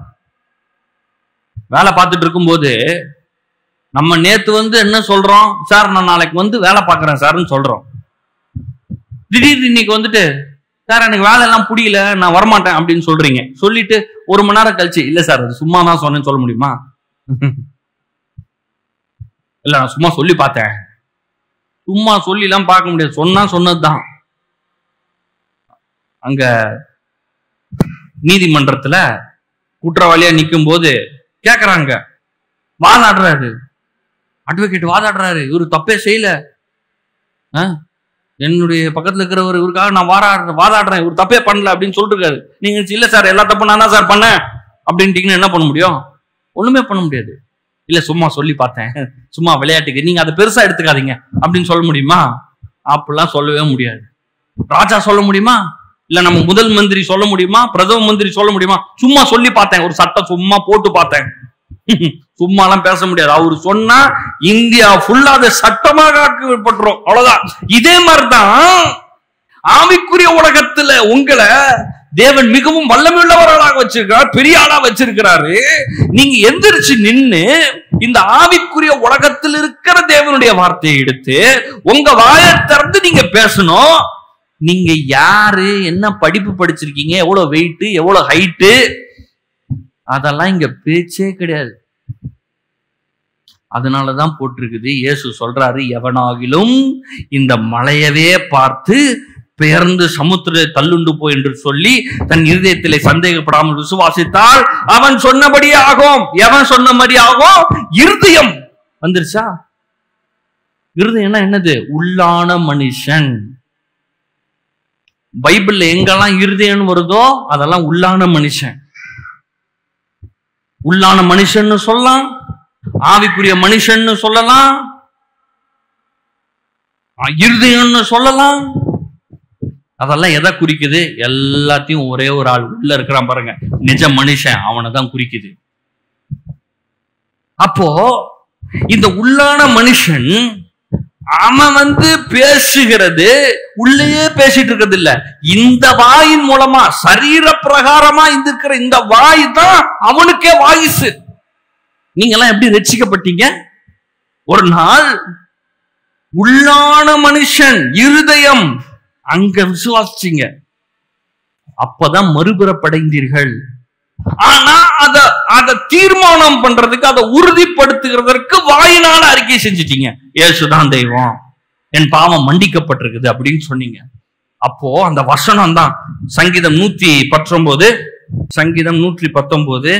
வேலை பார்த்துட்டு இருக்கும் போது நம்ம நேத்து என்ன சொல்றோம்? சார் நான் நாளைக்கு வேலை பார்க்கறேன் சார்ன்னு சொல்றோம். திடீர்னு இன்னைக்கு சார் எனக்கு வேலை எல்லாம் புரியல, நான் வரமாட்டேன் அப்படின்னு சொல்றீங்க. சொல்லிட்டு ஒரு மணி நேரம் கழிச்சு, இல்ல சார் அது சும்மா தான் சொன்னேன்னு சொல்ல முடியுமா? இல்ல நான் சும்மா சொல்லி பார்த்தேன். சும்மா சொல்லி எல்லாம் பார்க்க முடியாது, சொன்னா சொன்னதுதான். அங்க நீதிமன்றத்துல குற்றவாளியா நிக்கும் போது கேக்குறாங்க, வாதாடுறாரு அட்வொகேட், வாதாடுறாரு, இவரு தப்பே செய்யல, என்னுடைய பக்கத்துல இருக்கிறவர் இவருக்காக நான் வாதாடுறேன், இவர் தப்பே பண்ணல அப்படின்னு சொல்லிட்டு இருக்காரு. நீங்க இல்ல சார் எல்லா தப்பும் நான் தான் சார் பண்ணேன் அப்படின்ட்டீங்கன்னா என்ன பண்ண முடியும்? ஒண்ணுமே பண்ண முடியாது. இல்ல சும்மா சொல்லி பார்த்தேன், சும்மா விளையாட்டுக்கு, நீங்க அதை பெருசா எடுத்துக்காதீங்க அப்படின்னு சொல்ல முடியுமா? அப்படிலாம் சொல்லவே முடியாது. ராஜா சொல்ல முடியுமா? இல்ல நம்ம முதல் மந்திரி சொல்ல முடியுமா? பிரதம மந்திரி சொல்ல முடியுமா? சும்மா சொல்லி பார்த்தேன், ஒரு சட்டம் சும்மா போட்டு பார்த்தேன், சும்மா எல்லாம் பேச முடியாது. அவரு சொன்னா இந்தியா ஃபுல்லா அதை சட்டமாக ஆக்கப்பட்டுரும், அவ்வளவுதான். இதே மாதிரிதான் ஆவிக்குரிய உலகத்துல உங்களை தேவன் மிகவும் வல்லமையுள்ளவர்களாக வச்சிருக்கிறார், பெரிய ஆளா வச்சிருக்கிறாரு. நீங்க எந்திரிச்சு நின்னு இந்த ஆவிக்குரிய உலகத்தில் இருக்கிற தேவனுடைய வார்த்தையை எடுத்து உங்க வாயை திறந்து நீங்க பேசணும். நீங்க யாரு, என்ன படிப்பு படிச்சிருக்கீங்க, எவ்வளவு வெயிட், எவ்வளவு ஹைட்டு, அதெல்லாம் இங்க பேச்சே கிடையாது. அதனாலதான் போட்டிருக்குது, இயேசு சொல்றாரு, எவனாகிலும் இந்த மலையவே பார்த்து பெயர்ந்து சமுத்திர தள்ளுண்டு போ என்று சொல்லி தன் இருதயத்திலே சந்தேகப்படாமல் விசுவாசித்தால் அவன் சொன்னபடியே ஆகும். எவன் சொன்னபடி ஆகும்? இருதயம் வந்துருச்சா? இருதயம்னா என்னது? உள்ளான மனுஷன். பைபிள்ல எங்கெல்லாம் இருதயம் வருதோ அதெல்லாம் உள்ளான மனுஷன். உள்ளான மனுஷன் சொல்லலாம், ஆவிக்குரிய மனுஷன் சொல்லலாம், இருதயம்னு சொல்லலாம். அதெல்லாம் எதை குறிக்குது? எல்லாத்தையும் ஒரே ஒரு ஆள் உள்ள இருக்கிறான் பாருங்க, நிஜ மனுஷன், அவனை தான் குறிக்குது. அப்போ இந்த உள்ளான மனுஷன் அவன் பேசுகிறது உள்ளேயே பேசிட்டு இருக்கிறது இல்ல, இந்த வாயின் மூலமா சரீர பிரகாரமா இருக்கிற இந்த வாய் தான் அவனுக்கே வாயிசு. நீங்க எல்லாம் எப்படி ரட்சிக்கப்பட்டீங்க? ஒரு நாள் உள்ளான மனுஷன் இருதயம் அங்க விசுவாசிச்சீங்க, அப்பதான் மறுபிறப்படைந்தீர்கள். ஆனா அத தீர்மானம் பண்றதுக்கு, அதை உறுதிப்படுத்துகிறதற்கு வாயினால அறிக்கை செஞ்சிட்டீங்க. இயேசுதான் தெய்வம், என் பாவம் மன்னிக்கப்பட்டிருக்குது அப்படின்னு சொன்னீங்க. அப்போ அந்த வசனம் தான் சங்கீதம் 119, சங்கீதம் 119,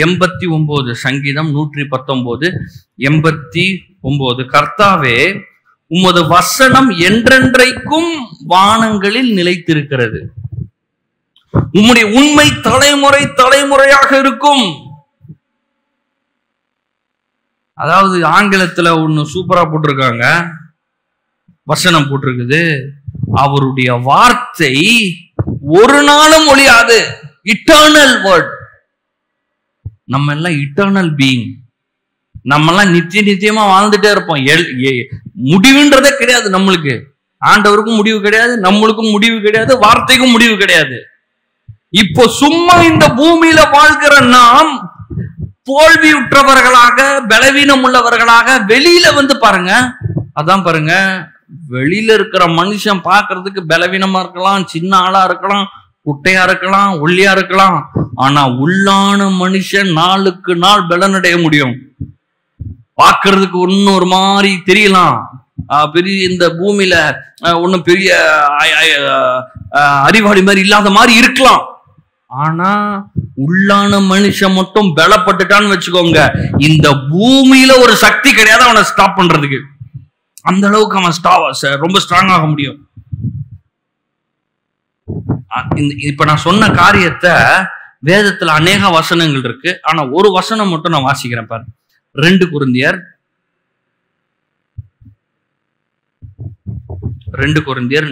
89, சங்கீதம் 119, 89. கர்த்தாவே, உமது வசனம் என்றென்றைக்கும் வானங்களில் நிலைத்திருக்கிறது, உம்முடைய உண்மை தலைமுறை தலைமுறையாக இருக்கும். அதாவது ஆங்கிலத்துல ஒண்ணு சூப்பரா போட்டிருக்காங்க, வசனம் போட்டிருக்குது, அவருடைய வார்த்தை ஒரு நாளும் ஒழியாது. Eternal word. நம்ம எல்லாம் இட்டர்னல் பீயிங், நம்ம எல்லாம் நித்தியமா வாழ்ந்துட்டே இருப்போம். முடிவுன்றதே கிடையாது நம்மளுக்கு. ஆண்டவருக்கும் முடிவு கிடையாது, நம்மளுக்கும் முடிவு கிடையாது, வார்த்தைக்கும் முடிவு கிடையாது. இப்போ சும்மா இந்த பூமியில வாழ்கிற நாம் தோல்வியுற்றவர்களாக, பலவீனம் உள்ளவர்களாக வெளியில பாருங்க. அதான் பாருங்க, வெளியில இருக்கிற மனுஷன் பார்க்கிறதுக்கு பலவீனமா இருக்கலாம், சின்ன ஆளா இருக்கலாம், குட்டையா இருக்கலாம், ஒல்லியா இருக்கலாம். ஆனா உள்ளான மனுஷன் நாளுக்கு நாள் பலனடைய முடியும். பார்க்கறதுக்கு ஒன்னும் ஒரு மாதிரி தெரியலாம், பெரிய இந்த பூமியில ஒன்னும் பெரிய அறிவாளி மாதிரி இல்லாத மாதிரி இருக்கலாம். ஆனா உள்ளான மனுஷன் மட்டும் பலப்பட்டுட்டான்னு வச்சுக்கோங்க, இந்த பூமியில ஒரு சக்தி கிடையாது அவனை ஸ்டாப் பண்றதுக்கு. அந்த அளவுக்கு அவன் ரொம்ப ஸ்ட்ராங் ஆக முடியும். இப்ப நான் சொன்ன காரியத்தை வேதத்துல அநேக வசனங்கள் இருக்கு, ஆனா ஒரு வசனம் மட்டும் நான் வாசிக்கிறேன் பாரு. 2 கொரிந்தியர் 4, 2 கொரிந்தியர்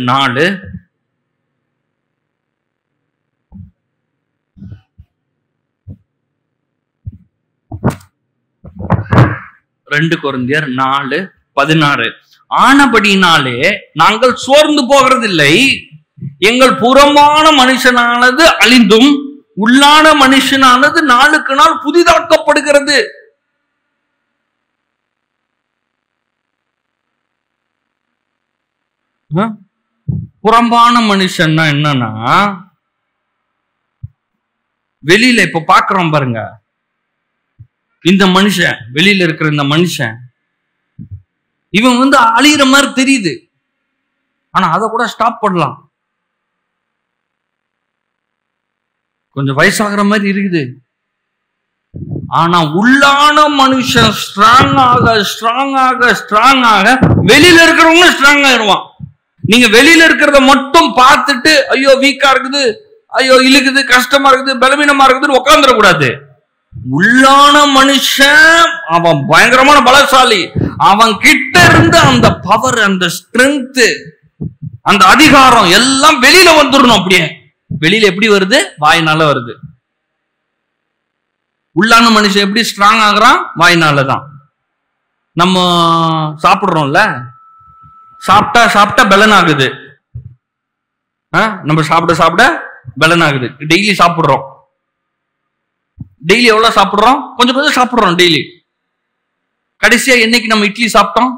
4:16. ஆனபடினாலே நாங்கள் சோர்ந்து போகிறதில்லை, எங்கள் புறமான மனுஷனானது அழிந்தும் உள்ளான மனுஷனானது நாளுக்கு நாள் புதிதாக்கப்படுகிறது. புறம்பான மனுஷன்னா என்னன்னா, வெளியில இப்ப பாக்குறோம் பாருங்க, இந்த மனுஷன் வெளியில இருக்கிற இந்த மனுஷன் இவன் அழியிற மாதிரி தெரியுது, ஆனா அதை கூட ஸ்டாப் பண்ணலாம். கொஞ்சம் வயசாகிற மாதிரி இருக்குது, ஆனா உள்ளான மனுஷன் ஸ்ட்ராங் ஆக ஸ்ட்ராங் ஆக ஸ்ட்ராங் ஆக வெளியில இருக்கிறவங்க ஸ்ட்ராங் ஆயிடுவான். நீங்க வெளியில இருக்கிறத மட்டும் பார்த்துட்டு ஐயோ வீக்கா இருக்குது, ஐயோ இழுக்குது, கஷ்டமா இருக்குது, பலவீனமா இருக்குதுன்னு உட்காந்துடக்கூடாது. உள்ளான மனுஷன் அவன் பயங்கரமான பலசாலி, அவன் கிட்ட இருந்து அந்த பவர், அந்த ஸ்ட்ரென்த், அந்த அதிகாரம் எல்லாம் வெளியில வந்துடணும். அப்படியே வெளியில எப்படி வருது? வாயினால வருது. உள்ளான மனுஷன் எப்படி ஸ்ட்ராங் ஆகுறான்? வாயினாலதான். நம்ம சாப்பிடுறோம்ல, சாப்பிட்டா சாப்பிட்டா பலன் ஆகுது. நம்ம சாப்பிட சாப்பிட பலன் ஆகுது. டெய்லி சாப்பிடுறோம், டெய்லி எவ்வளவு சாப்பிடுறோம்? கொஞ்சம் கொஞ்சம் சாப்பிடுறோம் டெய்லி. கடைசியா என்னைக்கு நம்ம இட்லி சாப்பிட்டோம்?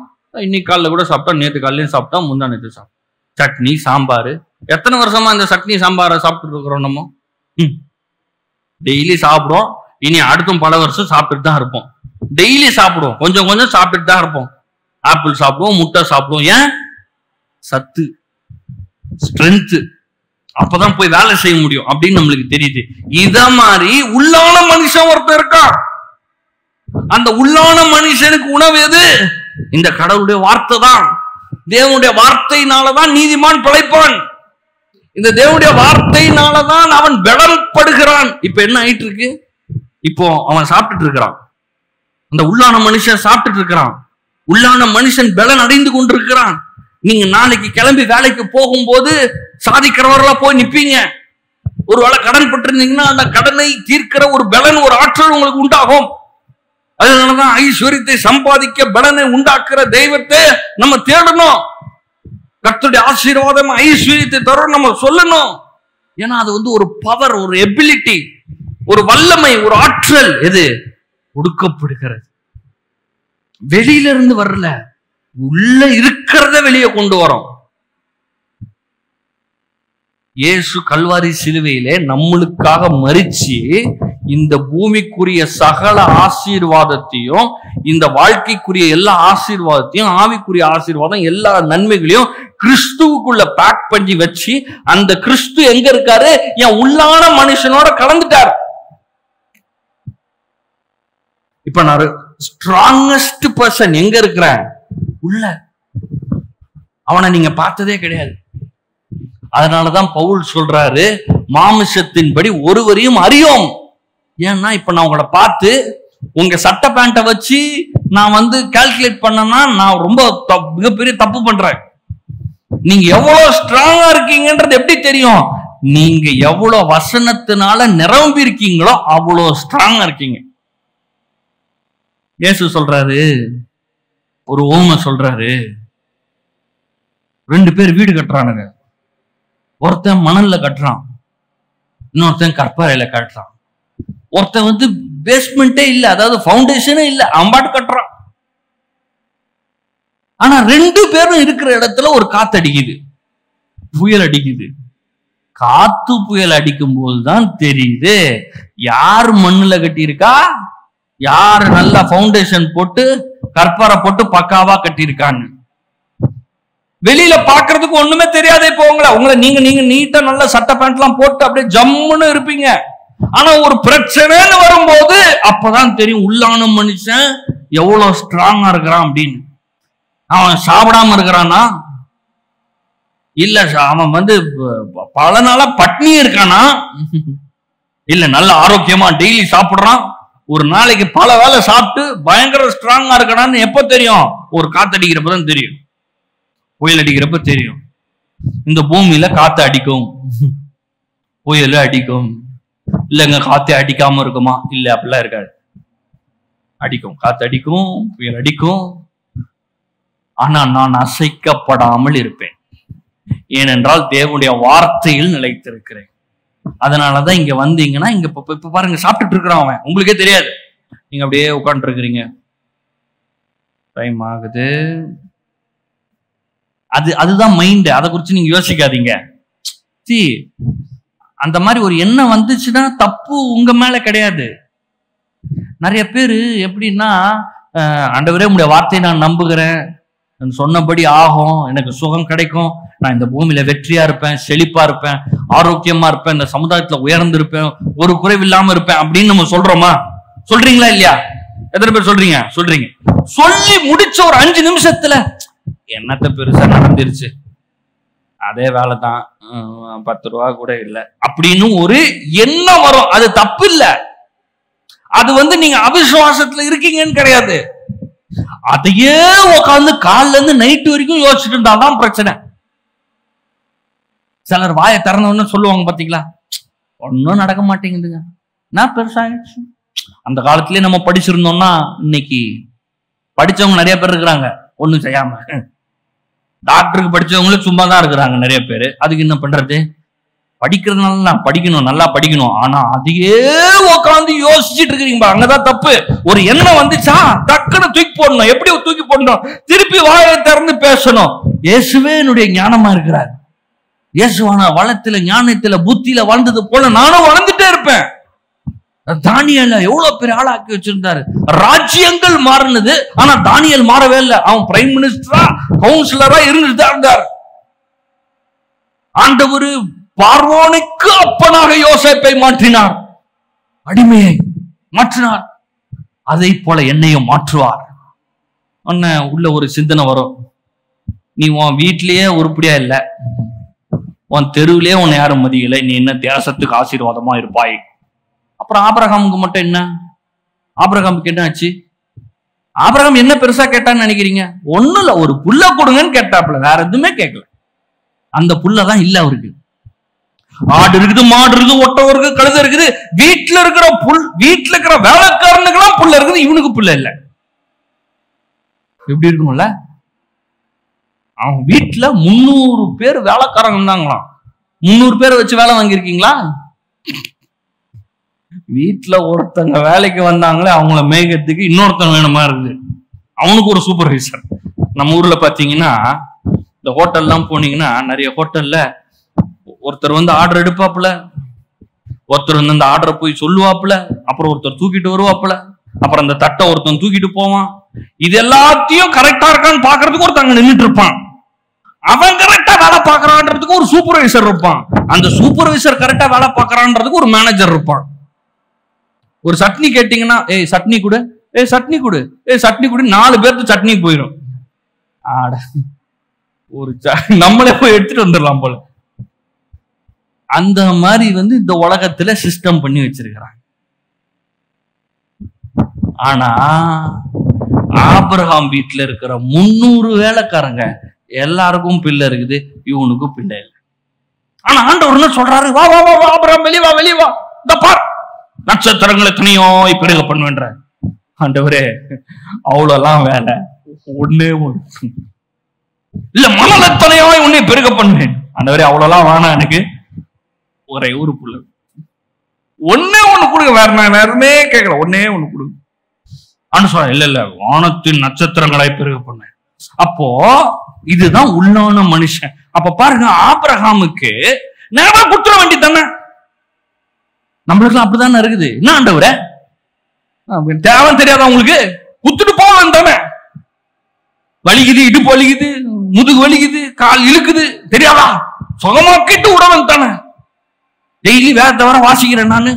இன்னைக்கு காலைல கூட சாப்பிட்டோம், நேற்று காலையிலும் சாப்பிட்டோம், முந்தா நேற்று சாப்பிட்டோம். சட்னி சாம்பார், எத்தனை வருஷமா இந்த சட்னி சாம்பாரை சாப்பிட்டு இருக்கிறோம் நம்ம? டெய்லி சாப்பிடுவோம், இனி அடுத்தும் பல வருஷம் சாப்பிட்டுட்டு தான் இருப்போம். டெய்லி சாப்பிடுவோம், கொஞ்சம் கொஞ்சம் சாப்பிட்டுட்டு தான் இருப்போம். ஆப்பிள் சாப்பிடுவோம், முட்டை சாப்பிடுவோம். ஏன்? சத்து, ஸ்ட்ரென்த், அப்பதான் போய் வேலை செய்ய முடியும் அப்படின்னு நம்மளுக்கு தெரியுது. இத மாதிரி உள்ளான மனுஷன் ஒருத்தர் இருக்கான். அந்த உள்ளான மனுஷனுக்கு உணவு எது? இந்த கடவுளுடைய வார்த்தை தான். தேவனுடைய வார்த்தையினாலதான் நீதிமான் பிழைப்பான். இந்த தேவனுடைய வார்த்தையினாலதான் அவன் பலப்படுகிறான். இப்ப என்ன ஆயிட்டு இருக்கு? இப்போ அவன் சாப்பிட்டுட்டு இருக்கிறான், அந்த உள்ளான மனுஷன் சாப்பிட்டுட்டு இருக்கிறான், உள்ளான மனுஷன் பலன் அடைந்து கொண்டிருக்கிறான். நீங்க நாளைக்கு கிளம்பி வேலைக்கு போகும்போது சாதிக்கிறவர்களா போய் நிப்பீங்க. ஒருவேளை கடன் பட்டிருந்தீங்கன்னா அந்த கடனை தீர்க்கிற ஒரு பலன், ஒரு ஆற்றல் உங்களுக்கு உண்டாகும். அதனாலதான் ஐஸ்வர்யத்தை சம்பாதிக்க பலனை உண்டாக்குற தெய்வத்தை நம்ம தேடணும். கர்த்தருடைய ஆசீர்வாதம் ஐஸ்வர்யத்தை தர நம்ம சொல்லணும். ஏன்னா அது ஒரு பவர், ஒரு எபிலிட்டி, ஒரு வல்லமை, ஒரு ஆற்றல். எது கொடுக்கப்படுகிறது வெளியில இருந்து வரல, உள்ள இருக்கிறத வெளியே கொண்டு வரோம். இயேசு கல்வாரி சிலுவையிலே நம்மளுக்காக மரிச்சு இந்த பூமிக்குரிய சகல ஆசீர்வாதத்தையும், இந்த வாழ்க்கைக்குரிய எல்லா ஆசீர்வாதத்தையும், ஆவிக்குரிய ஆசீர்வாதம், எல்லா நன்மைகளையும் கிறிஸ்துவுக்குள்ள பேக் பண்ணி வச்சு, அந்த கிறிஸ்து எங்க இருக்காரு? என் உள்ளான மனுஷனோட கலந்துட்டார். இப்ப நான் ஸ்ட்ராங்கஸ்ட் பர்சன் எங்க இருக்கிறேன்? உள்ள. அவனை நீங்க பார்த்ததே கிடையாது. அதனாலதான் பவுல் சொல்றாரு, மாமிசத்தின்படி ஒருவரையும் அறியோம். ஏன்னா இப்ப நான் உங்களை பார்த்து உங்க சட்டை பேண்ட்டை வச்சு நான் கால்குலேட் பண்ணனா நான் ரொம்ப மிகப்பெரிய தப்பு பண்றேன். நீங்க எவ்வளவு ஸ்ட்ராங்கா இருக்கீங்கன்றது எப்படி தெரியும்? நீங்க எவ்வளவு வசனத்தினால நிரம்பி இருக்கீங்களோ அவ்வளவு ஸ்ட்ராங்கா இருக்கீங்க. இயேசு சொல்றாரு, ஒரு ஓமை சொல்றாரு. 2 பேர் வீடு கட்டுறானுங்க. ஒருத்தன் மணல்ல கட்டுறான், இன்னொருத்தன் கற்பாறையில கட்டுறான். ஒருத்தன் பேஸ்மெண்டே இல்ல, அதாவது பவுண்டேஷனே இல்ல, அம்பாட்டு கட்டுறான். ஆனா 2 பேரும் இருக்கிற இடத்துல ஒரு காத்து அடிக்குது, புயல் அடிக்குது. காத்து புயல் அடிக்கும் போதுதான் தெரியுது யார் மண்ணுல கட்டியிருக்கா, யாரு நல்லா பவுண்டேஷன் போட்டு கற்பாறை போட்டு பக்காவா கட்டியிருக்கான்னு. வெளியில பாக்குறதுக்கு ஒண்ணுமே தெரியாதே. இப்போ உங்களை நீங்க நீட்டா நல்ல சட்டை பேண்ட் எல்லாம் போட்டு அப்படியே ஜம்முன்னு இருப்பீங்க. ஆனா ஒரு பிரச்சனைன்னு வரும்போது அப்பதான் தெரியும் உள்ளான மனுஷன் எவ்வளவு ஸ்ட்ராங்கா இருக்கிறான் அப்படின்னு. அவன் சாப்பிடாம இருக்கிறானா? இல்ல அவன் பல நாளா பட்னி இருக்கானா? இல்ல நல்ல ஆரோக்கியமா டெய்லி சாப்பிடுறான். ஒரு நாளைக்கு பல வேலை சாப்பிட்டு பயங்கர ஸ்ட்ராங்கா இருக்கடான்னு எப்ப தெரியும்? ஒரு காத்தடிக்கிறப்பதான் தெரியும், புயல் அடிக்கிறப்ப தெரியும். இந்த பூமியில காத்து அடிக்கும், புயல் அடிக்கும். இல்லைங்க காத்து அடிக்காம இருக்குமா? இல்ல, அப்படிலாம் இருக்காது. அடிக்கும், காத்து அடிக்கும், புயல் அடிக்கும். ஆனா நான் அசைக்கப்படாமல் இருப்பேன், ஏனென்றால் தேவனுடைய வார்த்தையில் நிலைத்திருக்கிறேன். அதனாலதான் இங்க வந்தீங்கன்னா, இங்க இப்ப பாருங்க சாப்பிட்டுட்டு இருக்கிறான் அவன், உங்களுக்கே தெரியாது. நீங்க அப்படியே உட்கார்ந்து இருக்கிறீங்க, டைம் ஆகுது. அதுதான் மைண்ட். அதை குறிச்சு நீங்க யோசிக்காதீங்க. அந்த மாதிரி ஒரு எண்ணம் வந்துச்சுன்னா தப்பு உங்க மேல கிடையாது. நிறைய பேரு எப்படின்னா, ஆண்டவரே உங்களுடைய வார்த்தையை நான் நம்புகிறேன், சொன்னபடி ஆகும், எனக்கு சுகம் கிடைக்கும், நான் இந்த பூமியில வெற்றியா இருப்பேன், செழிப்பா இருப்பேன், ஆரோக்கியமா இருப்பேன், இந்த சமுதாயத்துல உயர்ந்து இருப்பேன், ஒரு குறைவு இல்லாம இருப்பேன் அப்படின்னு நம்ம சொல்றோமா? சொல்றீங்களா இல்லையா? எத்தனை பேர் சொல்றீங்க? சொல்லி முடிச்ச ஒரு 5 நிமிஷத்துல என்னத்த பெருசா நடந்துருச்சு, அதே வேலை தான், 10 ரூபா கூட இல்லை அப்படின்னு ஒரு எண்ணம் வரும். அது தப்பு இல்ல. அது நீங்க அவிசுவாசத்துல இருக்கீங்கன்னு கிடையாது. அதையே உட்காந்து காலில இருந்து நைட்டு வரைக்கும் யோசிச்சுட்டு இருந்தாதான் பிரச்சனை. சிலர் வாயை திறந்தோன்னு சொல்லுவாங்க பாத்தீங்களா, ஒன்னும் நடக்க மாட்டேங்குதுங்க, நான் பெருசாயிடுச்சு. அந்த காலத்திலேயே நம்ம படிச்சிருந்தோம்னா இன்னைக்கு படிச்சவங்க நிறைய பேர் இருக்கிறாங்க ஒண்ணும் செய்யாம. டாக்டருக்கு படிச்சவங்களும் சும்மா தான் இருக்கிறாங்க நிறைய பேர். அதுக்கு என்ன பண்றது? படிக்கிறதுனால படிக்கணும், நல்லா படிக்கணும். ஆனா அதையே உட்காந்து யோசிச்சுட்டு இருக்கிறீங்க, அங்கதான் தப்பு. ஒரு எண்ணம் வந்துச்சா டக்குன்னு தூக்கி போடணும். எப்படி தூக்கி போடணும்? திருப்பி வாயை திறந்து பேசணும். இயேசுவே என்னுடைய ஞானமா இருக்கிறார், இயேசுவான வளத்துல ஞானத்துல புத்தியில வாழ்ந்தது போல நானும் வளர்ந்துட்டே இருப்பேன். தானியேல எவ்வளவு பெரிய ஆளாக்கி வச்சிருந்தாரு. ராஜ்யங்கள் மாறினது, ஆனா தானியேல் மாறவே இல்லை. அவன் பிரைம் மினிஸ்டரா கவுன்சிலரா இருந்துட்டு இருந்தார். ஆண்டவர் பார்வோனுக்கு அப்பனாக யோசேப்பை மாற்றினார், அடிமையை மாற்றினார். அதை போல என்னையும் மாற்றுவார். உள்ள ஒரு சிந்தனை வரும், நீ உன் வீட்டிலேயே உருப்படியா இல்லை, உன் தெருவிலேயே உன்னை யாரும் மதியலை, நீ என்ன தேசத்துக்கு ஆசீர்வாதமா இருப்பாய். அப்புறம் ஆபிரகாமுக்கு மட்டும் என்ன? ஆபிரகாமுக்கு என்ன ஆச்சு? ஆபிரகாம் என்ன பெருசா கேட்டான்னு நினைக்கிறீங்க? ஒண்ணும் இல்ல, ஒரு புல்ல கொடுங்கன்னு கேட்டாப்புல, வேற எதுவுமே கேட்கல. அந்த புல்லதான் இல்ல அவருக்கு. ஆடு இருக்குது, மாடு இருக்குது, ஒட்டகம் இருக்குது, கழுதை இருக்குது. வீட்டுல இருக்கிற வீட்டுல இருக்கிற வேலைக்காரனுக்கெல்லாம் புல்ல இருக்குது, இவனுக்கு புல்ல இல்ல. எப்படி இருக்கும்ல? அவன் வீட்டுல 300 பேர் வேலைக்காரங்க இருந்தாங்களாம். 300 பேரை வச்சு வேலை வாங்கியிருக்கீங்களா? வீட்டுல ஒருத்தங்க வேலைக்கு வந்தாங்களே, அவங்கள மேய்க்கிறதுக்கு இன்னொருத்தங்க வேணுமா இருக்குது. அவனுக்கு ஒரு சூப்பர்வைசர். நம்ம ஊர்ல பாத்தீங்கன்னா, இந்த ஹோட்டல்லாம் போனீங்கன்னா, நிறைய ஹோட்டல்ல ஒருத்தர் வந்து ஆர்டர் எடுப்பாப்புல, ஒருத்தர் வந்து அந்த ஆர்டரை போய் சொல்லுவாப்புல, அப்புறம் ஒருத்தர் தூக்கிட்டு வருவாப்புல, அப்புறம் அந்த தட்டை ஒருத்தன் தூக்கிட்டு போவான். இது எல்லாத்தையும் கரெக்டா இருக்கான்னு பாக்குறதுக்கு ஒருத்தங்க நின்றுட்டு இருப்பான். அவன் கரெக்டா வேலை பாக்குறான்றதுக்கு ஒரு சூப்பர்வைசர் இருப்பான். அந்த சூப்பர்வைசர் கரெக்டா வேலை பாக்குறான்றதுக்கு ஒரு மேனேஜர் இருப்பான். ஒரு சட்னி கேட்டீங்கன்னா, ஏய் சட்னி கொடு, ஏய் சட்னி கொடு, ஏய் சட்னி கொடு, 4 பேருக்கு சட்னி போயிடும். ஆட, ஒரு நம்மளே போய் எடுத்துட்டு வந்துடலாம் போல. அந்த மாதிரி வந்து இந்த உலகத்துல சிஸ்டம் பண்ணி வச்சிருக்கிறாங்க. ஆனா ஆபிரகாம் வீட்டுல இருக்கிற 300 வேலைக்காரங்க எல்லாருக்கும் பிள்ளை இருக்குது, இவனுக்கும் பிள்ளை இல்லை. ஆனா ஆண்டவர் என்ன சொல்றாரு? வா வா வா ஆபிரகாம், வெளியே வா, வெளியே வா, இந்த பார், நட்சத்திரங்களை எத்தனையோ பெருக பண்ணுவேன்ற. ஆண்டவரே, அவ்வளவுலாம் வேலை, ஒண்ணே ஒண்ணு இல்ல, மணல் எத்தனையோ உன்னை பெருக பண்ணுவேன். ஆண்டவரே, அவ்வளவுலாம் வேணாம், எனக்கு ஒரே ஒரு புள்ள, ஒன்னே ஒண்ணு கொடுங்க, வேற நான் வேறமே கேட்கல, ஒன்னே ஒண்ணு கொடுங்க. ஆண்டு சொல்ற, இல்ல இல்ல, வானத்தின் நட்சத்திரங்களை பெருக பண்ண. அப்போ இதுதான் உள்ளான மனுஷன். அப்ப பாருங்க, ஆபிரகாமுக்கு நேரமா கொடுத்துட வேண்டி தானே. நம்மளுக்கு அப்படித்தானே இருக்குது. என்ன ஆண்டவரே, தேவை தெரியாதா உங்களுக்கு? குத்துட்டு போவேன் தானே. வலிக்குது, இடுப்பு வலிக்குது, முதுகு வலிக்குது, கால் இழுக்குது, தெரியாதா? சுகமாக்கிட்டு விடவன் தானே. டெய்லி வேற வாசிக்கிறேன் நானு.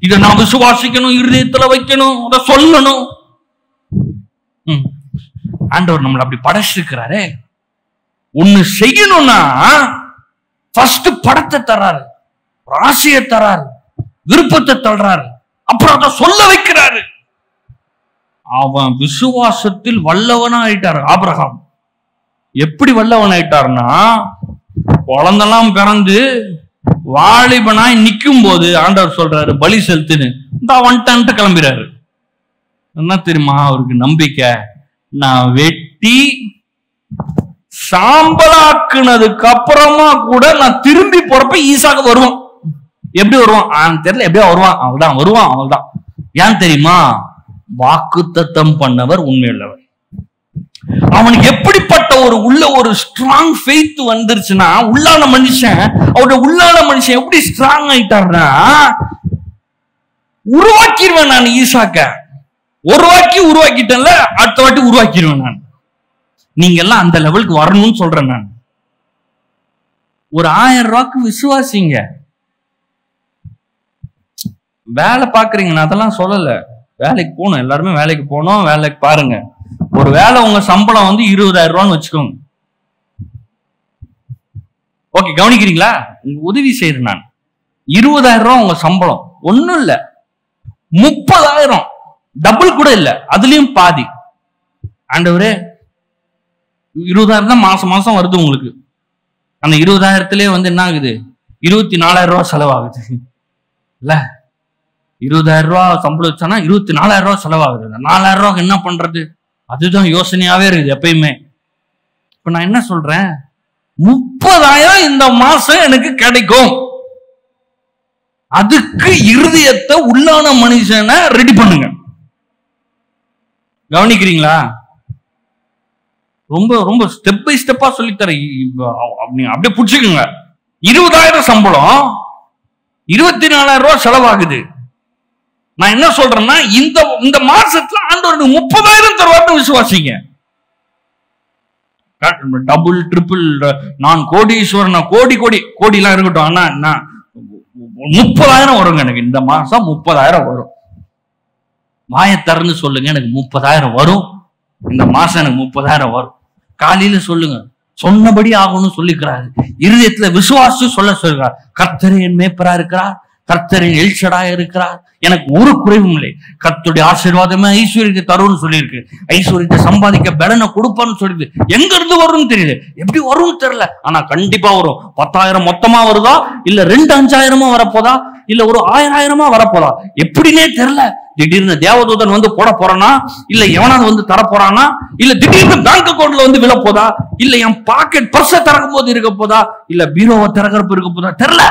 இதை நான் விசுவாசிக்கணும், இருதயத்துல வைக்கணும், அதை சொல்லணும். ஆண்டவர் நம்மளை அப்படி படைச்சிருக்கிறாரே. ஒண்ணு செய்யணும்னா ஃபர்ஸ்ட் படத்தை தர்றாரு, ராசியை தர்றாரு, விருப்பத்தை தர்றாரு, அப்புறம் அதை சொல்ல வைக்கிறாரு. அவன் விசுவாசத்தில் வல்லவனா ஆயிட்டார் ஆபிரகாம். எப்படி வல்லவன் ஆயிட்டார்னா, குழந்தெல்லாம் பிறந்து வாலிபனாய் நிக்கும் போது ஆண்டவர் சொல்றாரு, பலி செலுத்துன்னு, இந்த வந்துட்டான்ட்டு கிளம்பிறாரு. என்ன தெரியுமா அவருக்கு நம்பிக்கை? நான் வெட்டி சாம்பலாக்குனதுக்கு அப்புறமா கூட நான் திரும்பி போறப்ப ஈசாக்கு வருவான். எப்படி வருவான் தெரியல, எப்படியோ வருவான், அவள்தான் வருவான், அவள்தான். ஏன் தெரியுமா? வாக்குத்தத்தம் பண்ணவர் உண்மையுள்ளவர். அவனுக்கு எப்படிப்பட்ட ஒரு ஸ்ட்ராங் ஃபெய்த் வந்துருச்சுன்னா, உள்ளான மனுஷன், அவருடைய உள்ளான மனுஷன் எப்படி ஸ்ட்ராங் ஆயிட்டார்னா, உருவாக்கிடுவேன் நான் ஈசாக்க. ஒரு வாக்கி உருவாக்கிட்டேன்ல, அடுத்த வாட்டி உருவாக்கிடுவேன் நான். நீங்க எல்லாம் அந்த லெவலுக்கு வரணும்னு சொல்றேன் நான். ஒரு 1000 ரூபாய்க்கு விசுவாசிங்க. வேலை பாக்குறீங்க, நான் அதெல்லாம் சொல்லல. வேலைக்கு போகணும், எல்லாருமே வேலைக்கு போகணும், வேலைக்கு பாருங்க. ஒரு வேலை உங்க சம்பளம் வந்து 20,000 ரூபான்னு வச்சுக்கோங்க. ஓகே, கவனிக்கிறீங்களா? உதவி செய்யறேன் நான். 20,000 ரூபாய் உங்க சம்பளம், ஒண்ணும் இல்ல, 30,000, டபுள் கூட இல்ல, அதுலயும் பாதி. ஆண்டவரே, 20,000 தான் மாசம் மாசம் வருது உங்களுக்கு. அந்த 20,000த்திலே வந்து என்ன ஆகுது? 24,000 ரூபாய் செலவாகுது இல்ல? 20,000 ரூபாய் சம்பளம் வச்சானா 24,000 ரூபாய் செலவாகுது. 4,000 ரூபாய்க்கு என்ன பண்றது? அதுதான் யோசனையாவே இருக்குது எப்பயுமே. இப்ப நான் என்ன சொல்றேன், 30,000 இந்த மாசம் எனக்கு கிடைக்கும். அதுக்கு இருதயத்தை, உள்ளான மனுஷனை ரெடி பண்ணுங்க. கவனிக்கிறீங்களா? ரொம்ப ரொம்ப ஸ்டெப் பை ஸ்டெப்பா சொல்லித்தர. அப்படியே புடிச்சுக்குங்க. 20,000 சம்பளம், 24,000 ரூபாய் செலவாகுது. நான் என்ன சொல்றேன்னா, இந்த மாசத்துல ஆண்டவர் 30,000 தருவார்னு விசுவாசிங்க. டபுள் ட்ரிபிள், நான் கோடீஸ்வரன், கோடி எல்லாம் இருக்கட்டும், ஆனா 30,000 வருங்க எனக்கு. இந்த மாசம் 30,000 வரும். வாயை திறந்து சொல்லுங்க, எனக்கு 30,000 வரும். இந்த மாசம் எனக்கு 30,000 வரும். காலையில சொல்லுங்க, சொன்னபடி ஆகணும்னு சொல்லிக்கிறாரு. இருதயத்துல விசுவாசம் சொல்ல சொல்றார். கர்த்தர் என் மேய்ப்பரா இருக்கிறார், கர்த்தரின் எல்ஷடா இருக்கிறார், எனக்கு ஒரு குறைவும் இல்லை. கர்த்தருடைய ஆசீர்வாதமே ஐஸ்வர்யத்தை தரும்னு சொல்லியிருக்கு. ஐஸ்வர்யத்தை சம்பாதிக்க பலனை கொடுப்பான்னு சொல்லிது. எங்க இருந்து வரும்னு தெரியல, எப்படி வரும்னு தெரியல, ஆனா கண்டிப்பா வரும். 10,000 மொத்தமா வருதா, இல்ல 2,000-5,000 வரப்போதா, இல்ல ஒரு 1,000-1000 வரப்போதா, எப்படின்னே தெரியல. திடீர்னு தேவதூதன் வந்து போட போறானா, இல்ல எவனாவது வந்து தர போறானா, இல்ல திடீர்னு பேங்க் அக்கௌண்ட்ல வந்து விழ போதா, இல்ல என் பாக்கெட் பர்ஸ திறக்கும் போது இருக்க போதா, இல்ல பீரோவை திறக்கிறப்ப இருக்க போதா தெரியல,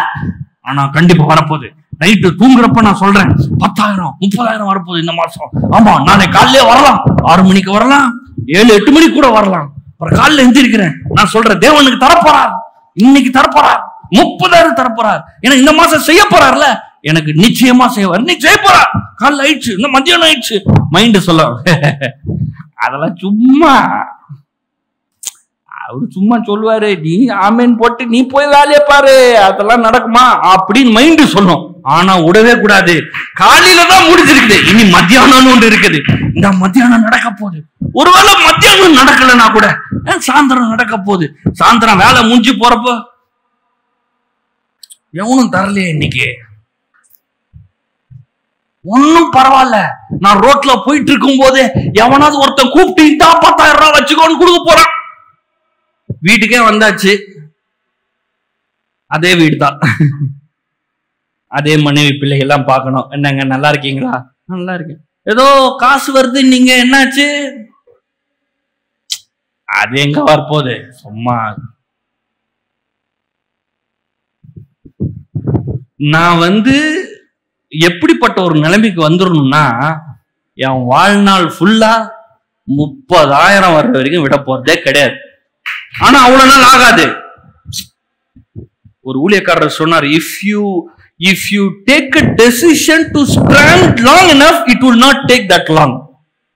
ஆனா கண்டிப்பா வரப்போகுது. நைட்டு தூங்குறப்ப நான் சொல்றேன் 10,000-30,000 வரப்போகுது இந்த மாசம். ஆமா, நாளை காலையிலே வரலாம், 6 மணிக்கு வரலாம், 7-8 மணிக்கு கூட வரலாம். அப்புறம் காலையில எந்திரிக்கிறேன், நான் சொல்றேன் தேவனுக்கு தரப்போறார், இன்னைக்கு தரப்போறார், 30,000 தரப்போறார். ஏன்னா இந்த மாசம் செய்ய போறார்ல, எனக்கு நிச்சயமா செய்வார், இன்னைக்கு செய்ய போறார். காலைல ஆயிடுச்சு, இன்னும் மத்தியானம் ஆயிடுச்சு, மைண்ட் சொல்ல அதெல்லாம் சும்மா அவரு சும்மா சொல்லுவாரு, நீ ஆமேன் போட்டு நீ போய் வேலையை பாரு, அதெல்லாம் நடக்குமா அப்படின்னு மைண்ட் சொல்லும். ஆனா விடவே கூடாது. காலையில தான் முடிஞ்சிருக்குது, இனி மத்தியானம் ஒன்று இருக்குது. இந்த மத்தியானம் நடக்க போகுது. ஒருவேளை மத்தியானம் நடக்கலன்னா கூட சாயந்தரம் நடக்க போகுது. சாயந்தரம் வேலை முடிஞ்சு போறப்போ எவனும் தரலையே இன்னைக்கு, ஒன்னும் பரவாயில்ல, நான் ரோட்ல போயிட்டு இருக்கும் போதே எவனாவது ஒருத்தன் கூப்பிட்டு 10,000 ரூபாய் வச்சுக்கோன்னு கொடுக்க போறான். வீட்டுக்கே வந்தாச்சு, அதே வீடு தான், அதே மனைவி பிள்ளைகள் எல்லாம் பார்க்கணும். என்னங்க நல்லா இருக்கீங்களா? நல்லா இருக்கேன். ஏதோ காசு வருது, நீங்க என்னாச்சு? அது எங்க வரப்போகுது, சும்மா. நான் எப்படிப்பட்ட ஒரு நிலைமைக்கு வந்துடணும்னா, என் வாழ்நாள் ஃபுல்லா 30,000 வர்ற வரைக்கும் விட போறதே கிடையாது. ஆனா அவ்வளவு நாள் ஆகாது. ஒரு ஊழியக்காரர் சொன்னார், if you take a decision to stand long enough, it will not take that long.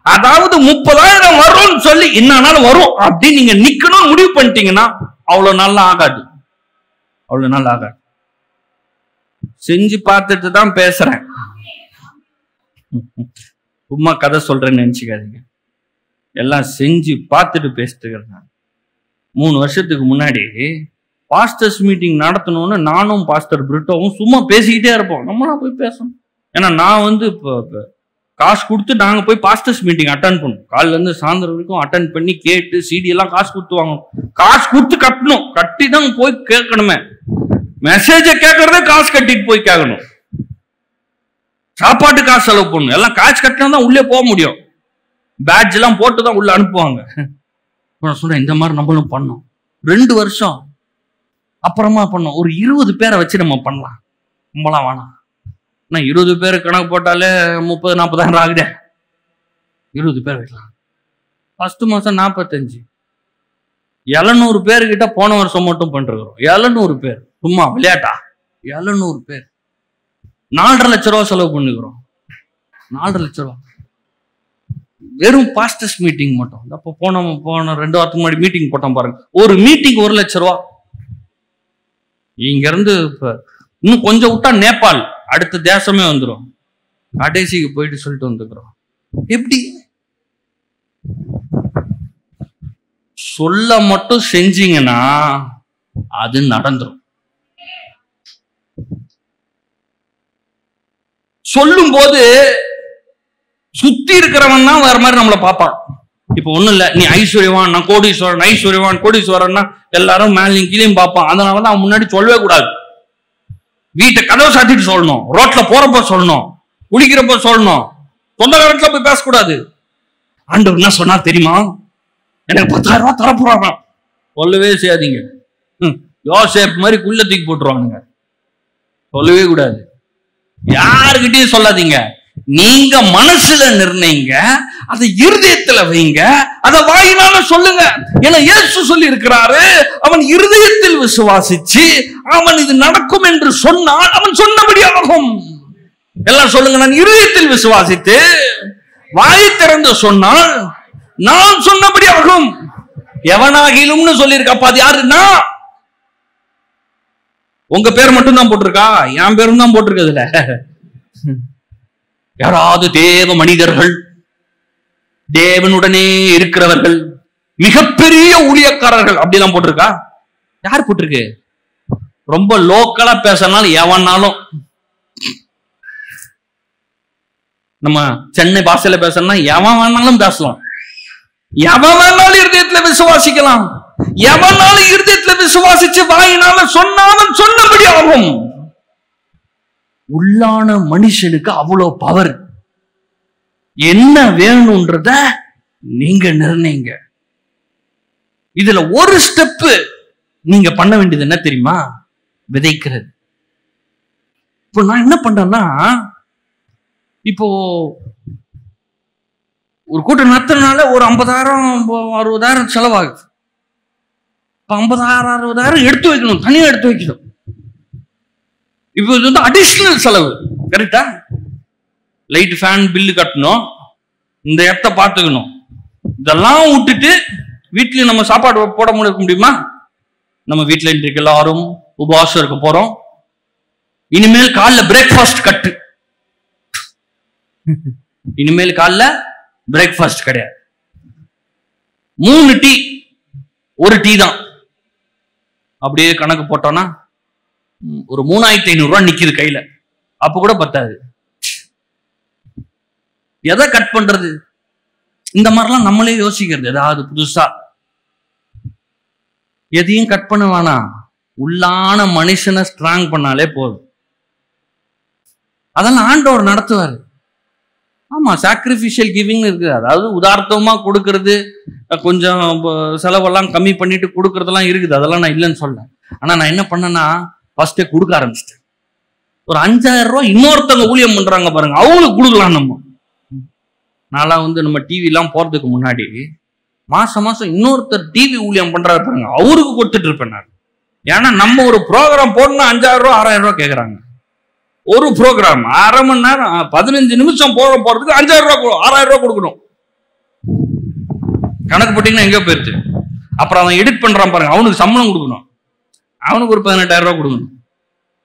அதாவது 30,000 வரும்னு சொல்லி என்னாலும் வரும் அப்படின்னு நீங்க நிக்கணும் முடிவு பண்ணிட்டீங்கன்னா அவ்வளவு நாள் ஆகாது, அவ்வளவு நாள் ஆகாது. செஞ்சு பார்த்துட்டு தான் பேசுறேன், சும்மா கதை சொல்றேன்னு நினைச்சுக்காதீங்க. எல்லாம் செஞ்சு பார்த்துட்டு பேசிட்டு இருக்கிறேன். 3 வருஷத்துக்கு முன்னாடி பாஸ்டர்ஸ் மீட்டிங் நடத்தணும்னு நானும் பாஸ்டர் பிரிட்டோவும் சும்மா பேசிக்கிட்டே இருப்போம். நம்மளா போய் பேசணும். ஏன்னா நான் இப்போ காசு கொடுத்து நாங்க போய் பாஸ்டர்ஸ் மீட்டிங் அட்டன் பண்ணுவோம். காலைல இருந்து சாயந்தரம் வரைக்கும் அட்டன் பண்ணி கேட்டு CD எல்லாம் காசு கொடுத்து வாங்கணும். காசு கொடுத்து கட்டணும், கட்டி தான் போய் கேட்கணுமே. மெசேஜ கேட்கறதே காசு கட்டிட்டு போய் கேட்கணும். சாப்பாட்டு காசு செலவு பண்ணணும். எல்லாம் காசு கட்டினா தான் உள்ளே போக முடியும். பேட்ஜ் எல்லாம் போட்டு தான் உள்ள அனுப்புவாங்க. நான் சொல்றேன், இந்த மாதிரி நம்மளும் பண்ணோம். 2 வருஷம் அப்புறமா பண்ணோம். ஒரு 20 பேரை வச்சு நம்ம பண்ணலாம், நம்மளாம் வேணாம். நான் 20 பேர் கணக்கு போட்டாலே 30,000-40,000 ஆகுதே. 20 பேர் வைக்கலாம். ஃபர்ஸ்ட் மாசம் 45, 700 பேர்கிட்ட போன வருஷம் மட்டும் பண்ணிருக்கிறோம். 700 பேர், சும்மா விளையாட்டா? 700 பேர் 4.5 லட்ச ரூபா செலவு பண்ணிக்கிறோம். 4.5 லட்ச ரூபா வெறும் பாஸ்டர்ஸ் மீட்டிங் மட்டும். அப்போ போன 2 வாரத்துக்கு முன்னாடி மீட்டிங் போட்டோம் பாருங்க. ஒரு மீட்டிங் 1 லட்ச ரூபா. இங்க இருந்து இன்னும் கொஞ்சம் விட்டா நேபாள், அடுத்த தேசமே வந்துடும். கடைசிக்கு போயிட்டு சொல்லிட்டு வந்துக்கிறோம். எப்படி சொல்ல மட்டும் செஞ்சீங்கன்னா அது நடந்துரும். சொல்லும் போது சுத்தி இருக்கிறவன் தான் வேற மாதிரி நம்மளை பார்ப்பான். இப்ப ஒண்ணும் இல்ல, நீ ஐஸ்வர்யவான், நான் கோடீஸ்வரன், ஐஸ்வர்யவான் கோடீஸ்வரன்னா எல்லாரும் மேலையும் கீழையும் பார்ப்பான். அதனாலதான் அவன் முன்னாடி சொல்லவே கூடாது. வீட்டை கதவை சாத்திட்டு சொல்லணும், ரோட்ல போறப்ப சொல்லணும், குளிக்கிறப்ப சொல்லணும், சொந்த வீட்டுல போய் பேசக்கூடாது. ஆண்டவர் என்ன சொன்னா தெரியுமா? எனக்கு 10,000 ரூபாய் தரப்போறாங்க. சொல்லவே செய்யாதீங்க. யோசேப் மாதிரி குள்ள தூக்கி போட்டுருவானுங்க. சொல்லவே கூடாது, யாருக்கிட்டையும் சொல்லாதீங்க. நீங்க மனசுல நிர்ணயிங்க, அதை இருதயத்துல வைங்க, அதை வாயினால சொல்லுங்க. ஏன்னா இயேசு சொல்லி இருக்கிறாரு, அவன் இருதயத்தில் விசுவாசிச்சு அவன் இது நடக்கும் என்று சொன்னால் அவன் சொன்னபடி ஆகும். எல்லாம் சொல்லுங்க, நான் இருதயத்தில் விசுவாசித்து வாய் திறந்து சொன்னால் நான் சொன்னபடி ஆகும். எவனாகிலும்னு சொல்லியிருக்கப்பா. அது யாருன்னா உங்க பேர் மட்டும் தான் போட்டிருக்கா, என் பேரும் தான் போட்டிருக்கதுல. யாராவது தேவ மனிதர்கள், தேவனுடனே இருக்கிறவர்கள், மிகப்பெரிய ஊழியக்காரர்கள் அப்படிலாம் போட்டிருக்கா? யார் போட்டிருக்கு? ரொம்ப லோக்கலா பேசனாலும் எவனாலும் நம்ம சென்னை பாஷையில பேசணும்னா எவன் வேணாலும் பேசலாம், எவன் வேணாலும் இருதயத்துல விசுவாசிக்கலாம், எவனாலும் இருதயத்துல விசுவாசிச்சு வாயினால சொன்னாலும் சொன்னபடி ஆகும். உள்ளான மனுஷனுக்கு அவ்வளவு பவர். என்ன வேணும்ன்றத நீங்க நிர்ணயிங்க. இதுல ஒரு ஸ்டெப் நீங்க பண்ண வேண்டியது என்ன தெரியுமா? விதைக்கிறது. இப்போ நான் என்ன பண்றேன்னா, இப்போ ஒரு கூட்டம் நடத்துறதுனால ஒரு 50,000 60,000 செலவாகுது. இப்போ 50,000 60,000 எடுத்து வைக்கணும், தனியா எடுத்து வைக்கணும். இப்போ இது வந்து அடிஷனல் செலவு. கரெக்டா? லைட் ஃபேன் பில்லு கட்டணும், இந்த இடத்த பார்த்துக்கணும். இதெல்லாம் விட்டுட்டு வீட்லயும் நம்ம சாப்பாடு போட முடியுமா? நம்ம வீட்டுல இன்றைக்கு எல்லாரும் உபவாசம் இருக்க போறோம். இனிமேல் காலைல பிரேக்ஃபாஸ்ட் கட்டு. இனிமேல் காலைல பிரேக்ஃபாஸ்ட் கிடையாது. 3 டீ, 1 டீ தான். அப்படியே கணக்கு போட்டோம்னா ஒரு 3,500 ரூபாய் நிக்குது கையில. அப்ப கூட பத்தாது. எதை கட் பண்றது? இந்த மாதிரிலாம் நம்மளே யோசிக்கிறது. ஏதாவது புதுசா எதையும் கட் பண்ண வேணாம். உள்ளான மனுஷனை ஸ்ட்ராங் பண்ணாலே போதும். அதெல்லாம் ஆண்டவர் நடத்துவாரு. ஆமா, சாக்ரிஃபிஷியல் கிவிங் இருக்கு. அதாவது உதார்த்தமா கொடுக்கறது, கொஞ்சம் செலவெல்லாம் கம்மி பண்ணிட்டு கொடுக்கறதெல்லாம் இருக்குது. அதெல்லாம் நான் இல்லைன்னு சொல்ல. ஆனா நான் என்ன பண்ணேன்னா, ஃபர்ஸ்டே கொடுக்க ஆரம்பிச்சிட்டேன். ஒரு 5,000 ரூபாய் இன்னொருத்தவங்க ஊழியம் பண்றாங்க பாருங்க, அவங்களுக்கு கொடுக்கலாம். நான்லாம் வந்து நம்ம டிவி எல்லாம் போறதுக்கு முன்னாடி மாசம் மாசம் இன்னொருத்தர் டிவி ஊழியம் பண்றாரு பாருங்க, அவருக்கு கொடுத்துட்டு இருப்பேன் நான். ஏன்னா நம்ம ஒரு ப்ரோக்ராம் போடணும் 5,000 ரூபாய் 6,000 ரூபாய் கேட்கறாங்க. ஒரு ப்ரோக்ராம் 1/2 மணி நேரம் 15 நிமிஷம் போறதுக்கு 5,000 ரூபாய் 6,000 ரூபாய் கொடுக்கணும். கணக்கு போட்டீங்கன்னா எங்க போயிருச்சு. அப்புறம் அவன் எடிட் பண்றான் பாருங்க, அவனுக்கு சம்பளம் கொடுக்கணும், அவனுக்கு ஒரு 18,000 ரூபாய் கொடுக்கணும்.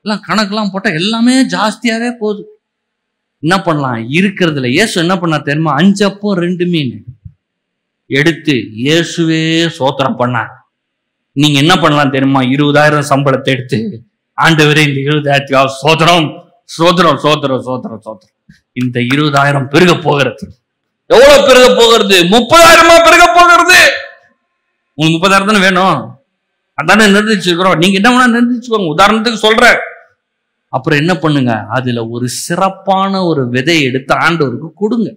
எல்லாம் கணக்கெல்லாம் போட்டா எல்லாமே ஜாஸ்தியாவே போகுது. என்ன பண்ணலாம்? இருக்கிறதுல இயேசு என்ன பண்ணா தெரியுமா? 5 அப்பம் 2 மீன் எடுத்து இயேசுவே சோத்திரம் பண்ணார். நீங்க என்ன பண்ணலாம் தெரியுமா? 20,000 சம்பளத்தை எடுத்து, ஆண்டவரே இந்த 20,000 சோத்திரம் சோத்திரம் சோத்திரம் சோத்திரம் சோத்திரம், இந்த 20,000 பெருக போகிறது. எவ்வளவு பெருக போகிறது? 30,000 பெருக போகிறது. உங்களுக்கு 30,000 தானே வேணும், அதானே நிர்ணயிச்சிருக்கிறோம். நீங்க என்ன வேணா நிர்ணயிச்சுக்கோங்க, உதாரணத்துக்கு சொல்றேன். அப்புறம் என்ன பண்ணுங்க? அதுல ஒரு சிறப்பான ஒரு விதையை எடுத்து ஆண்டவருக்கு கொடுங்க.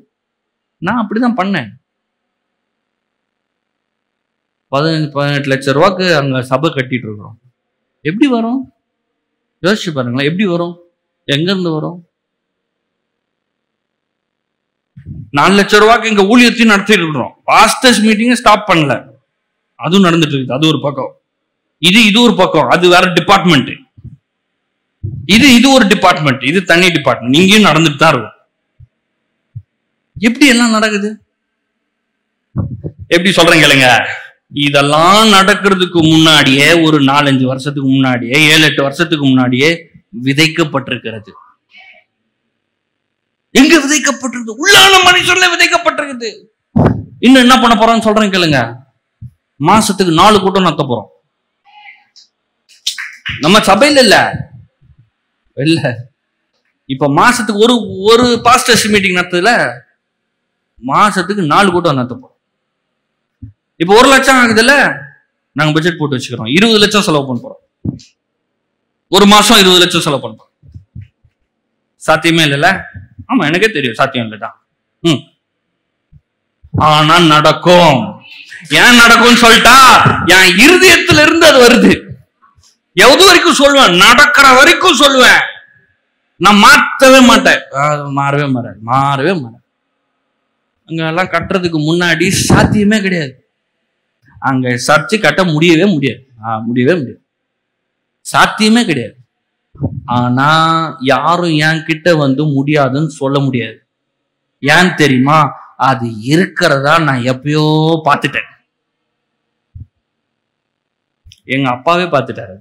நான் அப்படிதான் பண்ணேன். 18 லட்சம் ரூபாய்க்கு அங்க சபை கட்டிட்டு இருக்கிறோம். எப்படி வரும்? யோசிச்சு பாருங்களேன், எப்படி வரும்? எங்க இருந்து வரும்? 4 லட்சம் ரூபாய்க்கு இங்க ஊழியத்தையும் நடத்திட்டு இருக்கிறோம். பாஸ்டர்ஸ் மீட்டிங் ஸ்டாப் பண்ணல, அதுவும் நடந்துட்டு இருக்குது. அது ஒரு பக்கம். இது ஒரு பக்கம், அது வேற டிபார்ட்மெண்ட். இது ஒரு டிபார்ட்மெண்ட், இது தனி டிபார்ட்மெண்ட். இங்கேயும் நடந்துட்டு தான் இருக்கும். எப்படி எல்லாம் நடக்குது? எப்படி சொல்றேன் கேளுங்க. இதெல்லாம் நடக்கிறதுக்கு முன்னாடியே, ஒரு 4-5 வருஷத்துக்கு முன்னாடியே, 7-8 வருஷத்துக்கு முன்னாடியே விதைக்கப்பட்டிருக்கிறது. எங்க விதைக்கப்பட்டிருக்கு? உள்ளான மனுஷன்ல விதைக்கப்பட்டிருக்குது. இன்னும் என்ன பண்ண போறோம்னு சொல்றேன் கேளுங்க. மாசத்துக்கு 4 கூட்டம் நடத்த போறோம். நம்ம சபையில இல்ல, இப்ப மாசத்துக்கு ஒரு பாஸ்டர்ஸ் மீட்டிங் நடத்ததுல மாசத்துக்கு 4 கூட்டம் நடத்த போறோம். இப்ப 1 லட்சம் ஆகுதுல்ல, நாங்க பட்ஜெட் போட்டு வச்சுக்கிறோம். 20 லட்சம் செலவு பண்ண போறோம். ஒரு மாசம் 20 லட்சம் செலவு பண்ண போறோம். சாத்தியமே இல்லைல்ல? ஆமா, எனக்கே தெரியும் சாத்தியம் இல்லைதான். ஆனா நடக்கும். ஏன் நடக்கும்னு சொல்லிட்டா, என் இருதயத்துல இருந்து அது வருது. எது வரைக்கும் சொல்லுவேன்? நடக்கிற வரைக்கும் சொல்லுவேன். நான் மாற்றவே மாட்டேன். மாறவே மாறேன். அங்க எல்லாம் கட்டுறதுக்கு முன்னாடி சாத்தியமே கிடையாது. அங்க சர்ச்சை கட்ட முடியவே முடியாது. சாத்தியமே கிடையாது. ஆனா யாரும் என் கிட்ட வந்து முடியாதுன்னு சொல்ல முடியாது. ஏன் தெரியுமா? அது இருக்கிறதா நான் எப்பயோ பார்த்துட்டேன். எங்க அப்பாவே பார்த்துட்டாரு.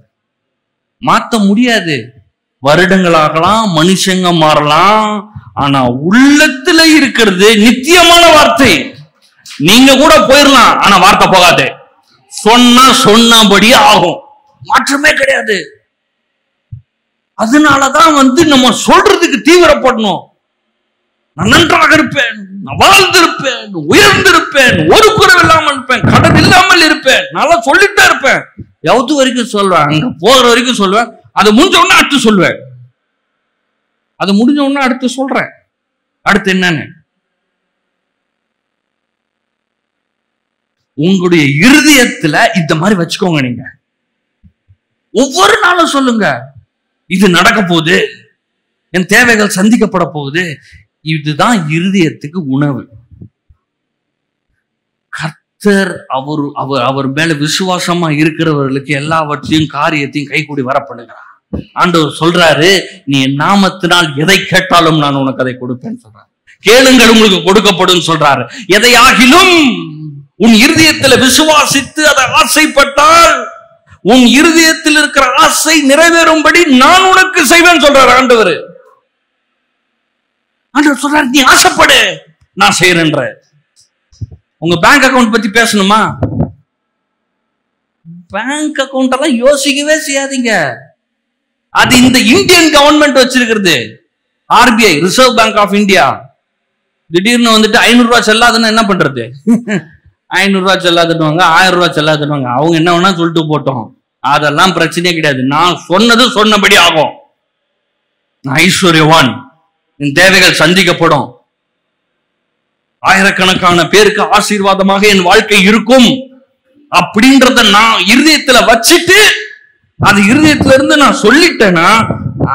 மாத்த முடியாது. வருடங்களாகலாம், மனுஷங்க மாறலாம், ஆனா உள்ளத்துல இருக்கிறது நித்தியமான வார்த்தை. நீங்க கூட போயிடலாம், ஆனா வார்த்தை போகாது. சொன்னபடி ஆகும். மாற்றமே கிடையாது. அதனாலதான் நம்ம சொல்றதுக்கு தீவிரப்படணும். நான் நன்றாக இருப்பேன், நான் வாழ்ந்திருப்பேன், உயர்ந்திருப்பேன், ஒரு குறைவில்லாமல் இருப்பேன், கடன் இல்லாமல் இருப்பேன், நல்லா சொல்லிட்டே இருப்பேன். எவ்வளவு வரைக்கும் சொல்வேன், அங்க போகிற வரைக்கும் சொல்வேன். அது முடிஞ்ச உடனே அடுத்து சொல்வேன். அது முடிஞ்ச உடனே அடுத்து சொல்றேன். அடுத்து என்னன்னு உங்களுடைய இருதயத்துல இந்த மாதிரி வச்சுக்கோங்க. நீங்க ஒவ்வொரு நாளும் சொல்லுங்க, இது நடக்க போகுது, என் தேவைகள் சந்திக்கப்பட போகுது. இதுதான் இருதயத்துக்கு உணவு. கர்த்தர் அவர் மேல விசுவாசமா இருக்கிறவர்களுக்கு எல்லாவற்றையும் காரியத்தையும் கைகூடி வர பண்ணுகிறார். ஆண்டவர் சொல்றாரு, நீ என் நாமத்தினால் எதை கேட்டாலும் நான் உனக்கு அதை கொடுப்பேன்னு சொல்றாரு. கேளுங்கள் உங்களுக்கு கொடுக்கப்படும் சொல்றாரு. எதையாகிலும் உன் இருதயத்துல விசுவாசித்து அதை ஆசைப்பட்டால் உன் இருதயத்தில் இருக்கிற ஆசை நிறைவேறும்படி நான் உனக்கு செய்வேன் சொல்றாரு ஆண்டவர். ஆண்டவர் சொல்றாரு, நீ ஆசைப்படு, நான் செய்யறேன்ற. உங்க பேங்க் அக்கவுண்ட் பத்தி பேசணுமா? பேங்க் அக்கவுண்ட் எல்லாம் யோசிக்கவே செய்யாதீங்க. அது இந்த இந்தியன் கவர்மெண்ட் வச்சிருக்கிறது. RBI, reserve bank of India. திடீர்னு வந்துட்டு 500 ரூபாய் செல்லாதுன்னு என்ன பண்றது? 500 ரூபாய் செல்லாதுட்டுவாங்க, 1000 ரூபாய் செல்லாதுட்டுவாங்க. அவங்க என்ன வேணா சொல்லிட்டு போட்டோம், அதெல்லாம் பிரச்சனையே கிடையாது. நான் சொன்னது சொன்னபடி ஆகும். ஐஸ்வர்யவான், என் தேவைகள் சந்திக்கப்படும், ஆயிரக்கணக்கான பேருக்கு ஆசீர்வாதமாக என் வாழ்க்கை இருக்கும் அப்படின்றத நான் இருதயத்துல வச்சுட்டு, அது இருதயத்துல இருந்து நான் சொல்லிட்டேன்னா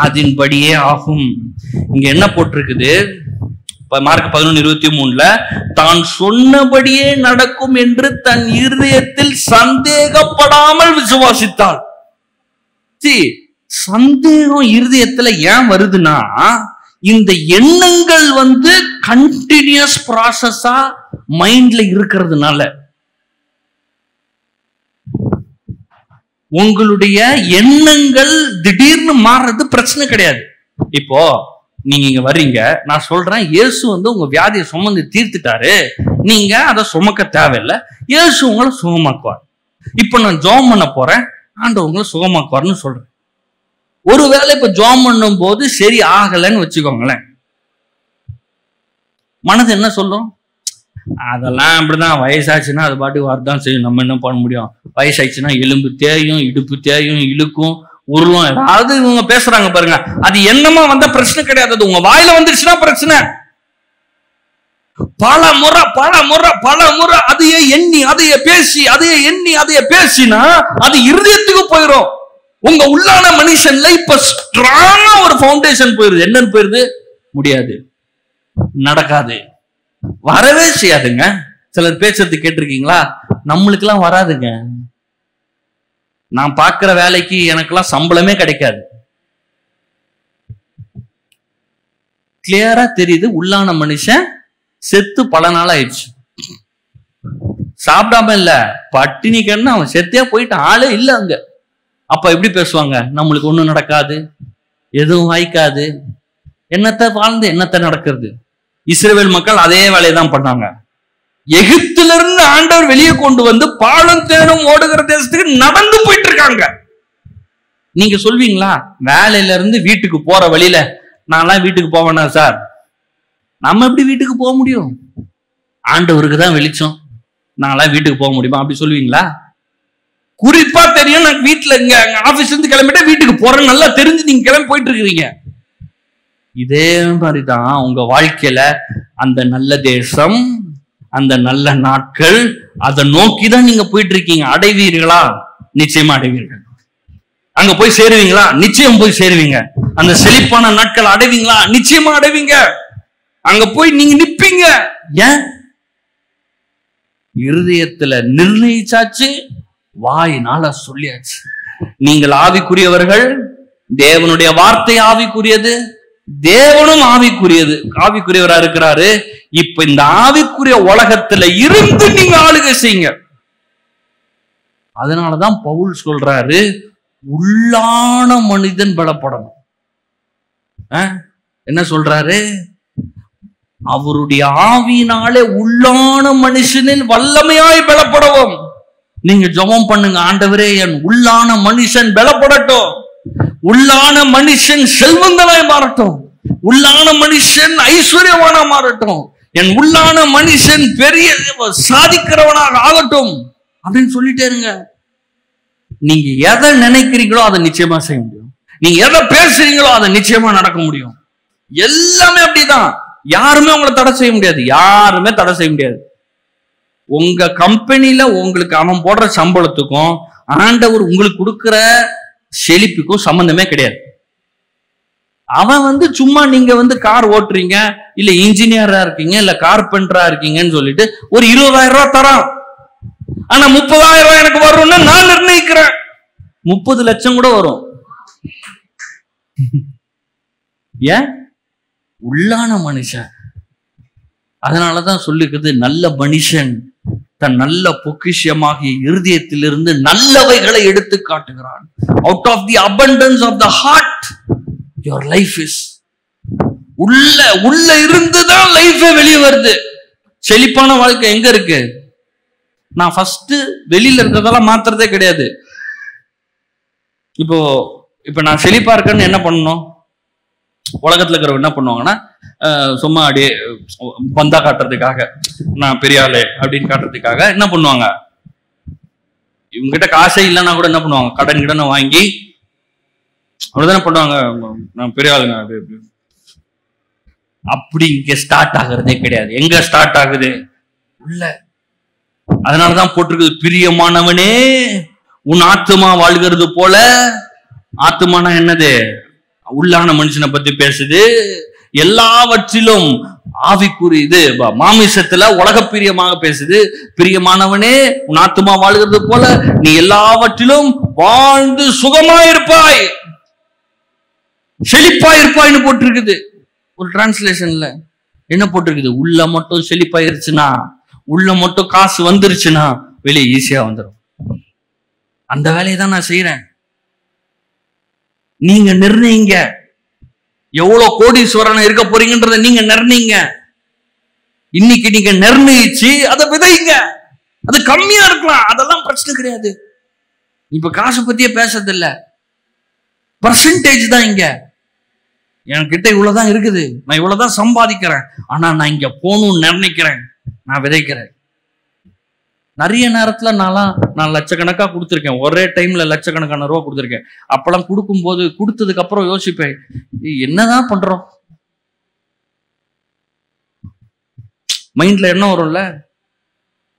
அதன்படியே ஆகும். இங்க என்ன போட்டிருக்குது? மார்க் 11:23 தான் சொன்னபடியே நடக்கும் என்று தன் இருதயத்தில் சந்தேகப்படாமல் விசுவாசித்தாள். சந்தேகம் இருதயத்துல ஏன் வருதுன்னா, இந்த எண்ணங்கள் கண்டினியூஸ் ப்ராசஸா மைண்ட்ல இருக்கிறதுனால. உங்களுடைய எண்ணங்கள் திடீர்னு மாறுறது பிரச்சனை கிடையாது. இப்போ நீங்க இங்க வர்றீங்க, நான் சொல்றேன், இயேசு உங்க வியாதியை சுமந்து தீர்த்துட்டாரு, நீங்க அதை சுமக்க தேவையில்லை, இயேசு உங்களை சுகமாக்குவார். இப்ப நான் ஜெபம் பண்ண போறேன், ஆண்டவர் உங்களை சுகமாக்குவார்னு சொல்றேன். ஒருவேளை இப்ப ஜெபம் பண்ணும் போது சரி ஆகலைன்னு வச்சுக்கோங்களேன், மனது என்ன சொல்லும்? அதெல்லாம் அப்படிதான், வயசாச்சுன்னா அது பாட்டுக்கு வரதான் செய்யும், நம்ம என்ன பண்ண முடியும்? வயசாச்சுன்னா எலும்பு தேயும், இடுப்பு தேயும், இழுக்கும், உருளும். ஏதாவது இவங்க பேசுறாங்க பாருங்க, அது என்னமா வந்தா பிரச்சனை கிடையாது, அது உங்க வாயில வந்துருச்சுன்னா பிரச்சனை. பல முறை அதையே எண்ணி அதையே பேசி அதையே எண்ணி அதையே பேசினா அது இருதயத்துக்கு போயிடும். உங்க உள்ளான மனுஷன்ல இப்ப ஸ்ட்ராங்கா ஒரு ஃபவுண்டேஷன் போயிருது. என்னன்னு போயிருது? முடியாது, நடக்காது, வரவே செய்யாதுங்க. சிலர் பேசுறது கேட்டிருக்கீங்களா? நம்மளுக்கு எல்லாம் வராதுங்க. நான் பார்க்கிற வேலைக்கு எனக்கெல்லாம் சம்பளமே கிடைக்காது. கிளியரா தெரியுது, உள்ளான மனுஷன் செத்து பல நாள் ஆயிடுச்சு. சாப்பிடாம இல்ல, பட்டினிக்கன்னு அவன் செத்தே போயிட்டு ஆளே இல்ல அங்க. அப்ப எப்படி பேசுவாங்க? நம்மளுக்கு ஒண்ணும் நடக்காது, எதுவும் வாய்க்காது, என்னத்தை வாழ்ந்து என்னத்தை நடக்கிறது. இஸ்ரவேல் மக்கள் அதே வேலையை தான் பண்ணாங்க. எகிப்துல இருந்து ஆண்டவர் வெளியே கொண்டு வந்து பாலும் தேனும் ஓடுகிற தேசத்துக்கு நடந்து போயிட்டு இருக்காங்க. நீங்க சொல்வீங்களா, வேலையில இருந்து வீட்டுக்கு போற வழியில நான்லாம் வீட்டுக்கு போவேனா சார்? நம்ம எப்படி வீட்டுக்கு போக முடியும்? ஆண்டவருக்கு தான் வெளிச்சம், நான்லாம் வீட்டுக்கு போக முடியுமா? அப்படி சொல்லுவீங்களா? குறிப்பா தெரியும், நான் வீட்டுல இங்க ஆபீஸ்ல இருந்து கிளம்பிட்டு வீட்டுக்கு போறேன்னு நல்லா தெரிஞ்சு நீங்க கிளம்பி போயிட்டு இருக்கிறீங்க. இதே மாதிரிதான் உங்க வாழ்க்கையில அந்த நல்ல தேசம், அந்த நல்ல நாட்கள், அதை நோக்கிதான் நீங்க போயிட்டு இருக்கீங்க. அடைவீர்களா? நிச்சயமா அடைவீர்கள். அங்க போய் சேருவீங்களா? நிச்சயம் போய் சேருவீங்க. அந்த செழிப்பான நாட்கள் அடைவீங்களா? நிச்சயமா அடைவீங்க. அங்க போய் நீங்க நிப்பீங்க. ஏன்? இருதயத்துல நிர்ணயிச்சாச்சு, வாயினால சொல்லியாச்சு. நீங்கள் ஆவிக்குரியவர்கள், தேவனுடைய வார்த்தை ஆவிக்குரியது, தேவனும் ஆவிக்குரியவரா இருக்கிறாரு. இப்ப இந்த ஆவிக்குரிய உலகத்துல இருந்து நீங்க ஆளுகை செய்யுங்க. அதனாலதான் பவுல் சொல்றாரு, உள்ளான மனிதன் பலப்படணும். என்ன சொல்றாரு? அவருடைய ஆவியினாலே உள்ளான மனுஷனில் வல்லமையாய் பலப்படவும். நீங்க ஜெபம் பண்ணுங்க, ஆண்டவரே என் உள்ளான மனுஷன் பலப்படட்டும், உள்ளான மனுஷன் செல்வந்தனாய் மாறட்டும், உள்ளான மனுஷன் ஐஸ்வர்யவானா மாறட்டும், என் உள்ளான மனுஷன் பெரிய சாதிக்கிறவனாக ஆகட்டும் அப்படின்னு சொல்லிட்டே இருங்க. நீங்க எதை நினைக்கிறீங்களோ அதை நிச்சயமா செய்ய முடியும். நீங்க எதை பேசுறீங்களோ அதை நிச்சயமா நடக்க முடியும். எல்லாமே அப்படிதான். யாருமே உங்களை தடை செய்ய முடியாது. யாருமே தடை செய்ய முடியாது. உங்க கம்பெனில உங்களுக்கு அவன் போடுற சம்பளத்துக்கும் ஆண்டவர் உங்களுக்கு கொடுக்கிற செழிப்புக்கும் சம்பந்தமே கிடையாது. அவன் சும்மா நீங்க கார் ஓட்டுறீங்க, இல்ல இன்ஜினியரா இருக்கீங்க, இல்ல கார்பெண்டரா இருக்கீங்கன்னு சொல்லிட்டு ஒரு 20,000 ரூபாய் தரான். ஆனா 30,000 ரூபாய் எனக்கு வரும்னு நான் நிர்ணயிக்கிறேன். 30 லட்சம் கூட வரும். ஏன்? உள்ளான மனுஷன். அதனாலதான் சொல்லிக்கிறது, நல்ல மனுஷன் தன் நல்ல பொக்கிஷமாகிய இருதயத்திலிருந்து நல்லவைகளை எடுத்து காட்டுகிறான். Out of the abundance of the heart your life is. உள்ள இருந்துதான் லைஃபே வெளியே வருது. செழிப்பான வாழ்க்கை எங்க இருக்கு? நான் ஃபர்ஸ்ட் வெளியில இருக்கிறதெல்லாம் மாத்துறதே கிடையாது. இப்போ நான் செழிப்பா இருக்கேன்னு என்ன பண்ணணும்? உலகத்துல இருக்கிறவங்க என்ன பண்ணுவாங்கன்னா, சும்மா அப்படியே பந்தா காட்டுறதுக்காக, நான் பெரிய ஆளு அப்படின்னு காட்டுறதுக்காக என்ன பண்ணுவாங்க, இவங்க கிட்ட காசே இல்லைன்னா கூட என்ன பண்ணுவாங்க, கடன் கிடனை வாங்கி அப்படிதானே பண்ணுவாங்க. நான் பெரிய ஆளுங்க அப்படி இங்க ஸ்டார்ட் ஆகுறதே கிடையாது. எங்க ஸ்டார்ட் ஆகுது? உள்ள. அதனாலதான் போட்டிருக்குது, பிரியமானவனே உன் ஆத்துமா வாழ்கிறது போல. ஆத்துமானா என்னது? உள்ளான மனுஷனை பத்தி பேசுது. எல்லாவற்றிலும் ஆவிக்குறி இது மாமிசத்துல உலக பிரியமாக பேசுது. பிரியமானவனே உன் ஆத்துமா வாழ்கிறது போல நீ எல்லாவற்றிலும் வாழ்ந்து சுகமாயிருப்பாய், செழிப்பாயிருப்பாய்னு போட்டிருக்குது. ஒரு டிரான்ஸ்லேஷன்ல என்ன போட்டிருக்குது? உள்ள மட்டும் செழிப்பாயிருச்சுன்னா, உள்ள மட்டும் காசு வந்துருச்சுன்னா வெளியே ஈஸியா வந்துடும். அந்த வேலையை தான் நான் செய்யறேன். நீங்க நிர்ணயிங்க எவ்வளவு கோடீஸ்வரன் இருக்க போறீங்கன்றத நீங்க நிர்ணயிங்க. இன்னைக்கு நீங்க நிர்ணயிச்சு அதை விதைங்க. அது கம்மியா இருக்கலாம், அதெல்லாம் பிரச்சனை கிடையாது. இப்ப காசு பத்தியே பேசுறது இல்ல, பர்சன்டேஜ் தான். இங்க என்கிட்ட இவ்வளவுதான் இருக்குது, நான் இவ்வளவுதான் சம்பாதிக்கிறேன், ஆனா நான் இங்க போகணும்னு நிர்ணயிக்கிறேன், நான் விதைக்கிறேன். நிறைய நேரத்துல நான் லட்சக்கணக்கா கொடுத்துருக்கேன். ஒரே டைம்ல லட்சக்கணக்கான ரூபா கொடுத்துருக்கேன். அப்பெல்லாம் கொடுக்கும்போது, கொடுத்ததுக்கு அப்புறம் யோசிப்பேன், என்னதான் பண்றோம்? மைண்ட்ல என்ன வரும்ல,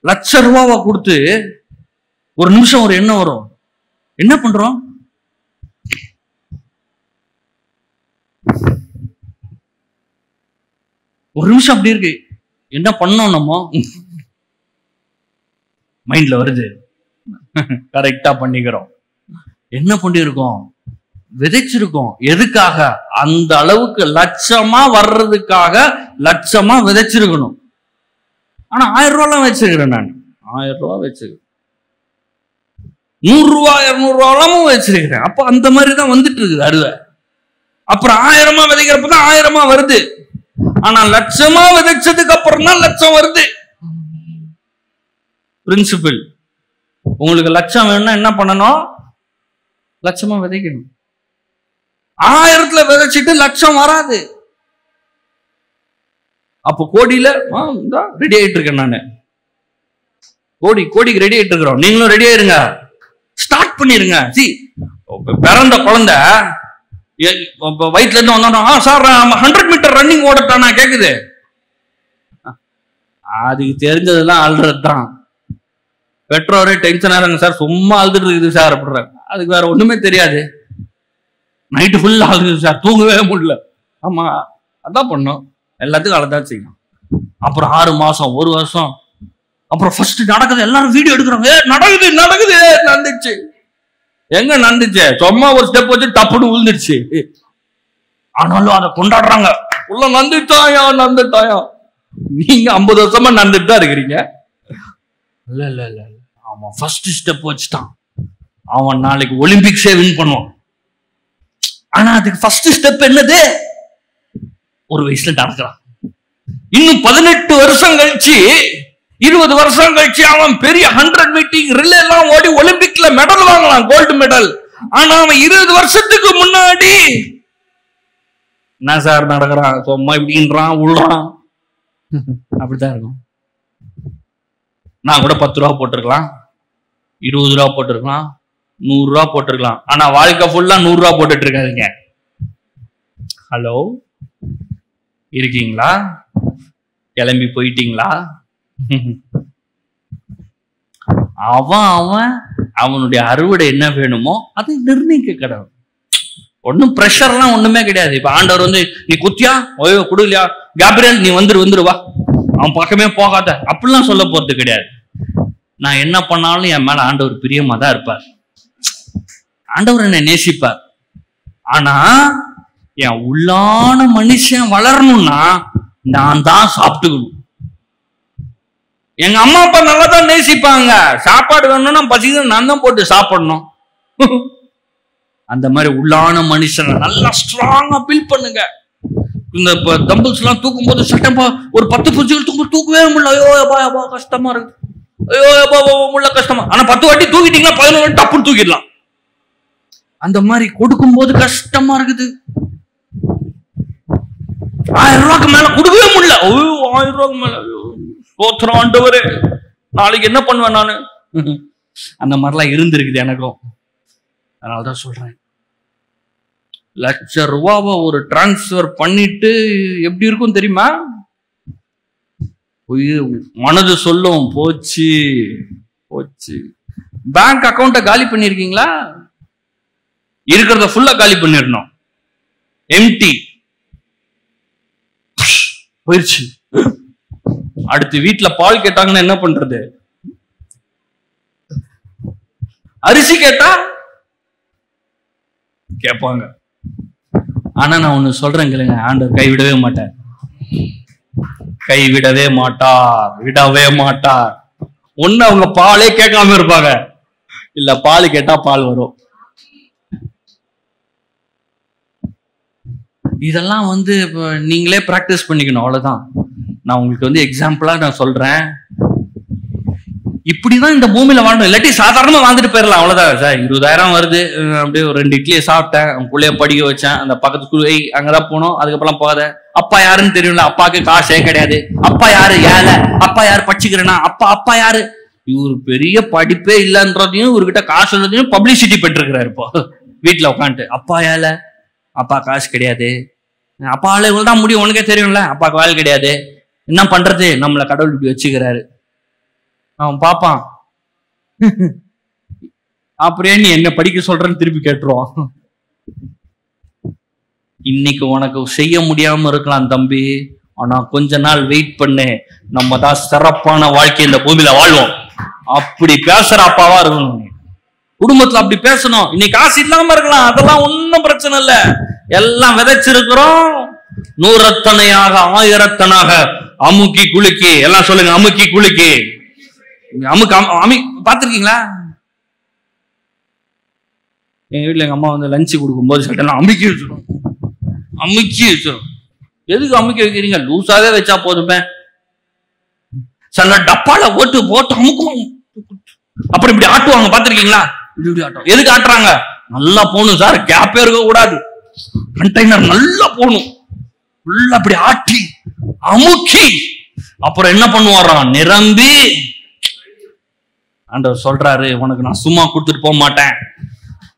₹1,00,000 கொடுத்து ஒரு நிமிஷம் ஒரு எண்ணம் வரும், என்ன பண்றோம்? ஒரு நிமிஷம் அப்படி இருக்கு, என்ன பண்ணோம் நம்ம? மைண்ட்ல வருது, கரெக்டா பண்ணிக்கிறோம். என்ன பண்ணிருக்கோம்? விதைச்சிருக்கோம். எதுக்காக? அந்த அளவுக்கு லட்சமா வர்றதுக்காக லட்சமா விதைச்சிருக்கணும். ஆனா 1000 ரூபாய் வச்சிருக்கிறேன். நான் 1000 ரூபாய் வச்சிருக்கேன், 100 ரூபாய் 200 ரூபாயும் வச்சிருக்கிறேன். அப்ப அந்த மாதிரிதான் வந்துட்டு இருக்குது அறுவை. அப்புறம் 1000 விதைக்கிறப்பதான் 1000 வருது. ஆனா லட்சமா விதைச்சதுக்கு அப்புறம் தான் லட்சம் வருது. பிரின்சிபிள். உங்களுக்கு லட்சம் வேணும்னா என்ன பண்ணணும்? லட்சமா விதைக்கணும். 1000த்துல விதைச்சிட்டு லட்சம் வராது. அப்போ கோடியில ரெடி ஆயிட்டு இருக்கேன் நானு. கோடிக்கு ரெடி ஆயிட்டு இருக்கிறோம். நீங்களும் ரெடி ஆயிருங்க, ஸ்டார்ட் பண்ணிருங்க. பிறந்த குழந்தை வயிற்றுல இருந்து வந்தோம், சார் 100 மீட்டர் ரன்னிங் ஓடட்டானா கேக்குது. அதுக்கு தெரிஞ்சதெல்லாம் அழுறது தான். பெற்றோரே டென்ஷன் ஆகிறாங்க, சார் சும்மா அழுதுட்டு இருக்குது சார் அப்படின்றாங்க. அதுக்கு வேற ஒண்ணுமே தெரியாது. நைட்டு ஃபுல்லா அழுகுது சார், தூங்கவே முடியல. ஆமா, அதான் பண்ணும், எல்லாத்துக்கும் அழதான் செய்யும். அப்புறம் 6 மாசம் 1 வருஷம், அப்புறம் ஃபர்ஸ்ட் நடக்குது, எல்லாரும் வீடியோ எடுக்கிறாங்க, நடக்குது நடந்துச்சு. எங்க நடந்துச்சு? சும்மா ஒரு ஸ்டெப் வச்சு டப்புன்னு விழுந்துருச்சு. ஆனாலும் அதை கொண்டாடுறாங்க, உள்ள நடந்துட்டாயா. நீங்க 50 வருஷமா நடந்துட்டு தான் இருக்கிறீங்க. இல்ல அவன் ஃபர்ஸ்ட் ஸ்டெப் வச்சுட்டான், அவன் நாளைக்கு ஒலிம்பிக்ஸே வின் பண்ணுவான். ஆனா அதுக்கு ஃபர்ஸ்ட் ஸ்டெப் என்னது? 1 வயசுல நடக்கிறான். இன்னும் 18 வருஷம் கழிச்சு, 20 வருஷம் கழிச்சு அவன் பெரிய 100 மீட்டிங் ரிலே எல்லாம் ஓடி ஒலிம்பிக்ல மெடல் வாங்கலாம், கோல்டு மெடல். ஆனா அவன் 20 வருஷத்துக்கு முன்னாடி என்ன சார் நடக்கிறான், சும்மா இப்படின்றான் உள்ளான். அப்படித்தான் இருக்கும். நான் கூட 10 ரூபா போட்டிருக்கலாம், 20 ரூபா போட்டிருக்கலாம், 100 ரூபா போட்டிருக்கலாம். ஆனா வாழ்க்கை ஃபுல்லா 100 ரூபா போட்டுட்டு இருக்காதீங்க. ஹலோ, இருக்கீங்களா? கிளம்பி போயிட்டீங்களா? அவனுடைய அறுவடை என்ன வேணுமோ அதை நிர்ணயிக்க கடவுள். ஒன்னும் பிரஷர்லாம் ஒண்ணுமே கிடையாது. இப்ப ஆண்டவர் வந்து நீ குத்தியா ஓய்வு கொடுக்கலையா, கேப்ரியல் நீ வந்துருவா, அவன் பக்கமே போகாத அப்படிலாம் சொல்ல போறது கிடையாது. நான் என்ன பண்ணாலும் என் மேல ஆண்டவர் பிரியமா தான் இருப்பார். ஆண்டவர் என்னை நேசிப்பார். ஆனா என் உள்ளான மனுஷன் வளரணும்னா நான் தான் சாப்பிட்டுக்கணும். எங்க அம்மா அப்பா நல்லா தான் நேசிப்பாங்க. சாப்பாடு வேணும்னா பசிக்கு நான் தான் போட்டு சாப்பிடணும். அந்த மாதிரி உள்ளான மனுஷனை நல்லா ஸ்ட்ராங்கா பில்ட் பண்ணுங்க. இந்த தம்பிள்ஸ் எல்லாம் தூக்கும் போது சட்டப்பா ஒரு 10 பூச்சிகள் தூக்கவே முடியல. ஐயோ அப்பா கஷ்டமா இருக்கு, ஐயோ அப்பா முள்ள கஷ்டமா. ஆனா 10 வாட்டி தூக்கிட்டீங்கன்னா 11 வாட்டி டப்புன்னு தூக்கிடலாம். அந்த மாதிரி கொடுக்கும் போது கஷ்டமா இருக்குது. 1000 ரூபாய்க்கு மேல கொடுக்கவே முடியல. 1000 ரூபாய்க்கு மேல சோத்திரம் ஆண்டவரே, நாளைக்கு என்ன பண்ணுவேன் நானு? அந்த மாதிரிலாம் இருந்திருக்குது எனக்கும். அதனாலதான் சொல்றேன், ₹1,00,000 ஒரு டிரான்ஸ்பர் பண்ணிட்டு எப்படி இருக்கும் தெரியுமா? மனது சொல்லும் போச்சு போச்சு. பேங்க் அக்கௌண்ட காலி பண்ணிருக்கீங்களா? இருக்கிறத ஃபுல்லா காலி பண்ணிடணும். எம்டி போயிடுச்சு. அடுத்து வீட்டுல பால் கேட்டாங்கன்னா என்ன பண்றது? அரிசி கேட்டா கேட்பாங்க. ஆனா நான் ஒண்ணு சொல்றேன் கேளுங்க, ஆண்டவர் கைவிடவே மாட்டார், கைவிடவே மாட்டார், விடவே மாட்டார். ஒண்ணு அவங்க பாலே கேட்காம இருப்பாங்க, இல்ல பால் கேட்டா பால் வரும். இதெல்லாம் வந்து நீங்களே பிராக்டிஸ் பண்ணிக்கணும், அவ்வளவுதான். நான் உங்களுக்கு வந்து எக்ஸாம்பிளா நான் சொல்றேன். இப்படிதான் இந்த பூமியில வாழணும். இல்லாட்டி சாதாரணமா வாழ்ந்துட்டு போயிடலாம், அவ்வளவுதான். சார் 20,000 வருது, அப்படியே ஒரு 2 இட்லியை சாப்பிட்டேன், உன் பிள்ளைய படிக்க வச்சேன், அந்த பக்கத்து ஸ்கூல் அங்கதான் போனோம், அதுக்கப்புறம் போகாத. அப்பா யாருன்னு தெரியும்ல, அப்பாவுக்கு காசே கிடையாது. அப்பா யாரு? ஏழை. அப்பா யாரு? படிச்சுக்கிறேன்னா அப்பா யாரு? இவரு பெரிய படிப்பே இல்லைன்றதையும் இவர்கிட்ட காசு உள்ளதையும் பப்ளிசிட்டி பெற்றிருக்கிறாரு. இப்போ வீட்டுல உட்காந்துட்டு அப்பா ஏழை, அப்பா காசு கிடையாது, அப்பா ஆளு தான் முடியும், உனக்கே தெரியும்ல, அப்பாவுக்கு வேலை கிடையாது, என்ன பண்றது? நம்மளை கடவுள் இப்படி வச்சுக்கிறாரு. அவன் பாப்பான், அப்படியே நீ என்ன படிக்க சொல்றன்னு திருப்பி கேட்டுருவான். இன்னைக்கு உனக்கு செய்ய முடியாம இருக்கலாம் தம்பி, ஆனா கொஞ்ச நாள் வெயிட் பண்ணு, நம்ம தான் சிறப்பான வாழ்க்கை இந்த பூமியில வாழ்வோம். அப்படி பேசுற அப்பாவா இருக்கணும். குடும்பத்துல அப்படி பேசணும். இன்னைக்கு காசு இல்லாம இருக்கலாம், அதெல்லாம் ஒன்னும் பிரச்சனை இல்ல. எல்லாம் விதைச்சிருக்கிறோம், 100 1000 அமுக்கி குலுக்கி. எல்லாம் சொல்லுங்க, அமுக்கி குலுக்கி. பாத்திருக்கீங்களா? எங்க வீட்டுல எங்க அம்மா வந்து லஞ்சு கொடுக்கும் போது சட்டெல்லாம் அமுக்கி வச்சிடும். எதுக்கு அமுக்கி வைக்கிறீங்க? லூசாவே வச்சா போதுமே. சில டப்பால போட்டு அமுக்கும், அப்புறம் இப்படி ஆட்டுவாங்க, பாத்திருக்கீங்களா? எதுக்கு ஆட்டுறாங்க? நல்லா போகணும் சார், கேப்பே இருக்க கூடாது, கண்டெய்னர் நல்லா போகணும். அப்படி ஆட்டி அமுக்கி அப்புறம் என்ன பண்ணுவாராம்? நிரம்பி. ஆண்டவர் சொல்றாரு, உனக்கு நான் சும்மா கொடுத்துட்டு போக மாட்டேன்,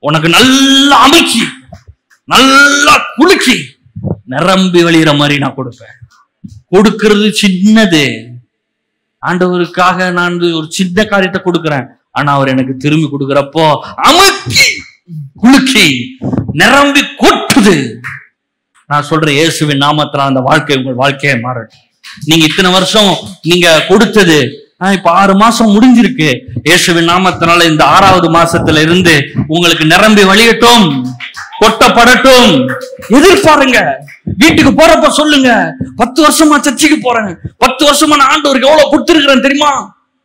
உனக்கு நல்லா அமுக்கி நல்லா குலுக்கி நிரம்பி வெளியிற மாதிரி நான் கொடுப்பேன். கொடுக்கிறது சின்னது. ஆண்டவருக்காக நான் ஒரு சின்ன காரியத்தை கொடுக்கிறேன், ஆனா அவர் எனக்கு திரும்பி கொடுக்கிறப்போ அமுக்கி குலுக்கி நிரம்பி கொட்டுது. நான் சொல்றேன், இயேசுவின் நாமத்துல அந்த வாழ்க்கை உங்கள் வாழ்க்கையை மாறட்டும். நீங்க இத்தனை வருஷம் நீங்க கொடுத்தது இப்ப 6 மாசம் முடிஞ்சிருக்கு. இயேசுவின் நாமத்தினால இந்த 6வது மாசத்துல இருந்து உங்களுக்கு நிரம்பி வழியட்டும், கொட்டப்படட்டும். எதிர்பாருங்க. வீட்டுக்கு போறப்ப சொல்லுங்க, 10 வருஷமா சர்ச்சைக்கு போறேன், 10 வருஷமா நான் ஆண்டவருக்கு எவ்வளவு கொடுத்திருக்கிறேன் தெரியுமா?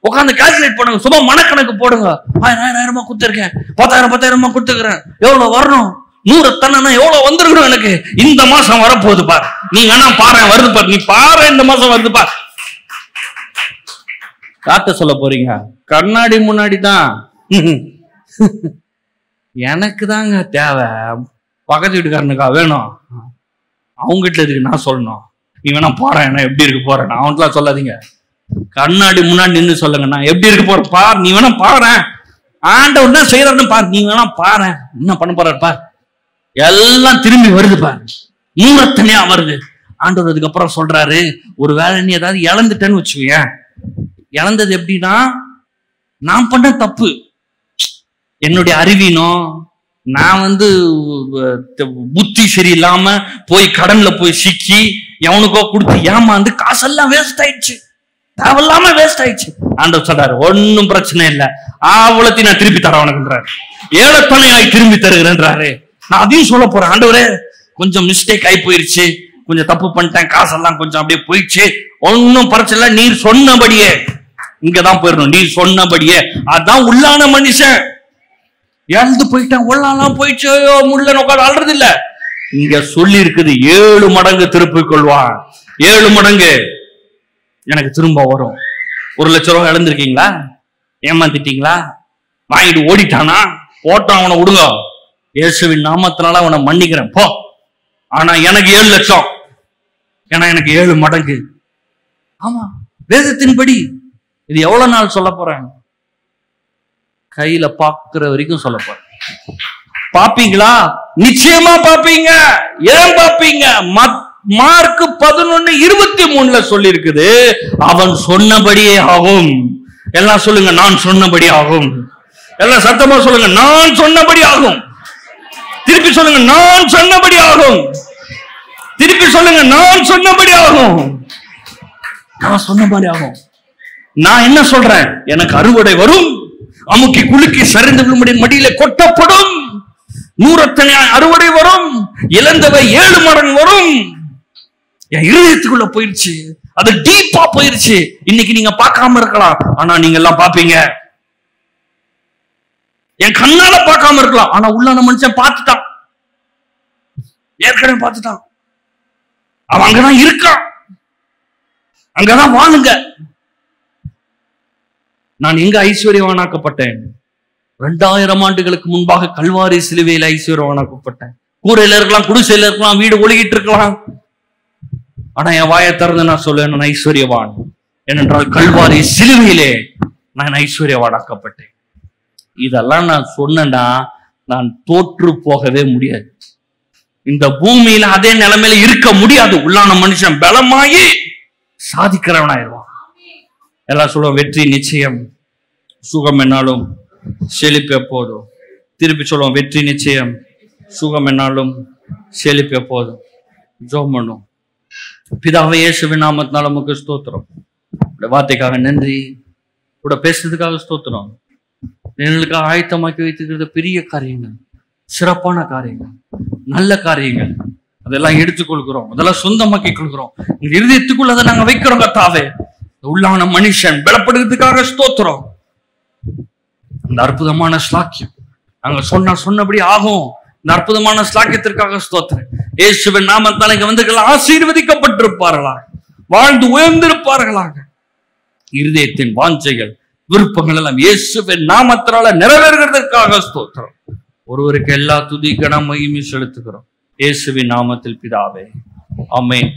உட்காந்து கால்குலேட் பண்ணுங்க, சும்மா மனக்கணக்கு போடுங்க. 1000 கொடுத்திருக்கேன், 10,000 கொடுத்துருக்கிறேன், எவ்வளவு வரணும்? 100 டன்னா எவ்வளவு வந்துருக்கணும் எனக்கு? இந்த மாசம் வரப்போகுது பார், நீ வேணா பாரு, வருது பாரு, நீ பாரு, இந்த மாசம் வருது பார். காட்ட சொல்ல போறீங்க? கண்ணாடி முன்னாடி தான். எனக்கு தாங்க தேவை, பக்கத்து வீட்டுக்காரனுக்கா வேணும்? அவங்ககிட்ட இருக்கு நான் சொல்லணும். நீ வேணா பாரு நான் எப்படி இருக்கு போறேன், அவன்லாம் சொல்லாதீங்க. கண்ணாடி முன்னாடி நின்று சொல்லுங்க, நான் எப்படி இருக்கு போறேன் பார், நீ வேணா பாரு, ஆண்டவர் என்ன செய்யறாருன்னு பாரு, நீ வேணா பாரு, என்ன பண்ண போறாரு பார், எல்லாம் திரும்பி வருது பாரு, மூலத்தனையா வருது. ஆண்டவர் அதுக்கப்புறம் சொல்றாரு, ஒரு வேலை நீ ஏதாவது இழந்துட்டேன்னு வச்சுக்கோங்க. இழந்தது எப்படின்னா, நான் பண்ண தப்பு, என்னுடைய அறிவீனோ, நான் புத்தி சரியில்லாம போய் கடன்ல போய் சிக்கி எவனுக்கோ கொடுத்து ஏமாந்து காசெல்லாம் வேஸ்ட் ஆயிடுச்சு, தேவையில்லாம வேஸ்ட் ஆயிடுச்சு. ஆண்டவர் சொல்றாரு, ஒன்னும் பிரச்சனை இல்லை, அவ்வளோத்தையும் நான் திருப்பி தர உனக்குன்றாரு, ஏழத்தனையாய் திரும்பி தருகிறேன்றாரு. நான் அதையும் சொல்ல போறேன், ஆண்டவரே கொஞ்சம் மிஸ்டேக் ஆகி போயிருச்சு, கொஞ்சம் தப்பு பண்ணிட்டேன், காசெல்லாம் கொஞ்சம் அப்படியே போயிடுச்சு, ஒன்னும் பிரச்சனை, நீர் சொன்னபடியே இங்கதான் போயிடணும், நீர் சொன்னபடியே. அதான் உள்ளான மனுஷன். இழந்து போயிட்டேன், உள்ளாலாம் போயிடுச்சு, முள்ள நோக்காடு ஆள்றது இல்ல. இங்க சொல்லி இருக்குது 7 மடங்கு திருப்பிக் கொள்வான், 7 மடங்கு எனக்கு திரும்ப வரும். 1 லட்சம் ரூபாய் இழந்திருக்கீங்களா, ஏமாத்திட்டீங்களா, வாங்கிட்டு ஓடிட்டானா, போட்டான், அவனை விடுங்க, இயேசுவின் நாமத்தினால அவனை மன்னிக்கிறேன் போ. ஆனா எனக்கு 7 லட்சம், ஏன்னா எனக்கு 7 மடங்கு. ஆமா, வேதத்தின்படி இது எவ்வளவு நாள் சொல்ல போறேன், கையில பாக்குற வரைக்கும் சொல்ல போறேன். பாப்பீங்களா? நிச்சயமா பாப்பீங்க. ஏன் பாப்பீங்க? மார்க் 11:23 சொல்லி இருக்குது, அவன் சொன்னபடியே ஆகும். எல்லாம் சொல்லுங்க, நான் சொன்னபடி ஆகும். எல்லாம் சத்தமா சொல்லுங்க, நான் சொன்னபடி ஆகும். திருப்பி சொல்லுங்க, நான் சொன்னபடி ஆகும். திருப்பி சொல்லுங்க, நான் சொன்னபடி ஆகும். நான் சொன்னபடி ஆகும். நான் என்ன சொல்றேன், எனக்கு அறுவடை வரும், அமுக்கி குலுக்கி சரிந்து விழும்படியின் மடியில கொட்டப்படும், 100 அறுவடை வரும், இழந்தவை 7 மடங்கு வரும். என் இருதயத்துக்குள்ள போயிருச்சு, அது டீப்பா போயிருச்சு. இன்னைக்கு நீங்க பார்க்காம இருக்கலாம், ஆனா நீங்க எல்லாம் பாப்பீங்க. என் கண்ணால பார்க்காம இருக்கலாம், ஆனா உள்ளான மனுஷன் பார்த்துட்டான், ஏற்கனவே பார்த்துட்டான். அவன் அங்கதான் இருக்கான், அங்கதான் வாழுங்க. நான் எங்க ஐஸ்வர்யவானாக்கப்பட்டேன்? 2000 ஆண்டுகளுக்கு முன்பாக கல்வாரி சிலுவையில் ஐஸ்வர்யவானாக்கப்பட்டேன். கூரையில இருக்கலாம், குடிசையில இருக்கலாம், வீடு ஒழுகிட்டு இருக்கலாம், ஆனா என் வாயை திறந்து நான் சொல்லுவேன், நான் ஐஸ்வர்யவான். ஏனென்றால் கல்வாரி சிலுவையிலே நான் ஐஸ்வர்யவானாக்கப்பட்டேன். இதெல்லாம் நான் சொன்னா நான் தோற்று போகவே முடியாது. இந்த பூமியில அதே நிலைமையில இருக்க முடியாது. உள்ளான மனுஷன் பலமாயி சாதிக்கிறவனாயிருவான். எல்லாம் சொல்லுவோம், வெற்றி நிச்சயம், சுகம் என்னாலும் செழிப்பு எப்போதும். திருப்பி சொல்லுவோம், வெற்றி நிச்சயம், சுகம் என்னாலும் செழிப்பு எப்போதும். ஜெபம் பண்ணும். பிதாவே, இயேசுவின் நாமத்தினால உமக்கு ஸ்தோத்திரம். வார்த்தைக்காக நன்றி, கூட பேசுறதுக்காக ஸ்தோத்திரம். எங்களுக்காக ஆயத்தமாக்கி வைத்துக்கிறது பெரிய காரியங்கள், சிறப்பான காரியங்கள், நல்ல காரியங்கள், அதெல்லாம் எடுத்துக்கொள்கிறோம், அதெல்லாம் சொந்தமாக்கி கொள்கிறோம். எங்க இருதயத்துக்குள்ள அதை நாங்க வைக்கிறோம். கர்த்தாவே, உள்ளான மனுஷன் பலப்படுறதுக்காக ஸ்தோத்திரம். இந்த அற்புதமான ஸ்லாக்கியம் நாங்க சொன்னபடி ஆகும். இந்த அற்புதமான ஸ்லாக்கியத்திற்காக ஸ்தோத்திரம். இயேசுவின் நாமத்தால் இங்க வந்து ஆசீர்வதிக்கப்பட்டிருப்பார்களாக, வாழ்ந்து உயர்ந்திருப்பார்களாக. இருதயத்தின் வாஞ்சைகள், விருப்பங்கள் எல்லாம் இயேசுவின் நாமத்தினால நிறைவேறுகிறதற்காக ஸ்தோத்திரம். ஒருவருக்கு எல்லா துதி கனம் மகிமை செலுத்துகிறோம். இயேசுவின் நாமத்தில் பிதாவே, ஆமென்.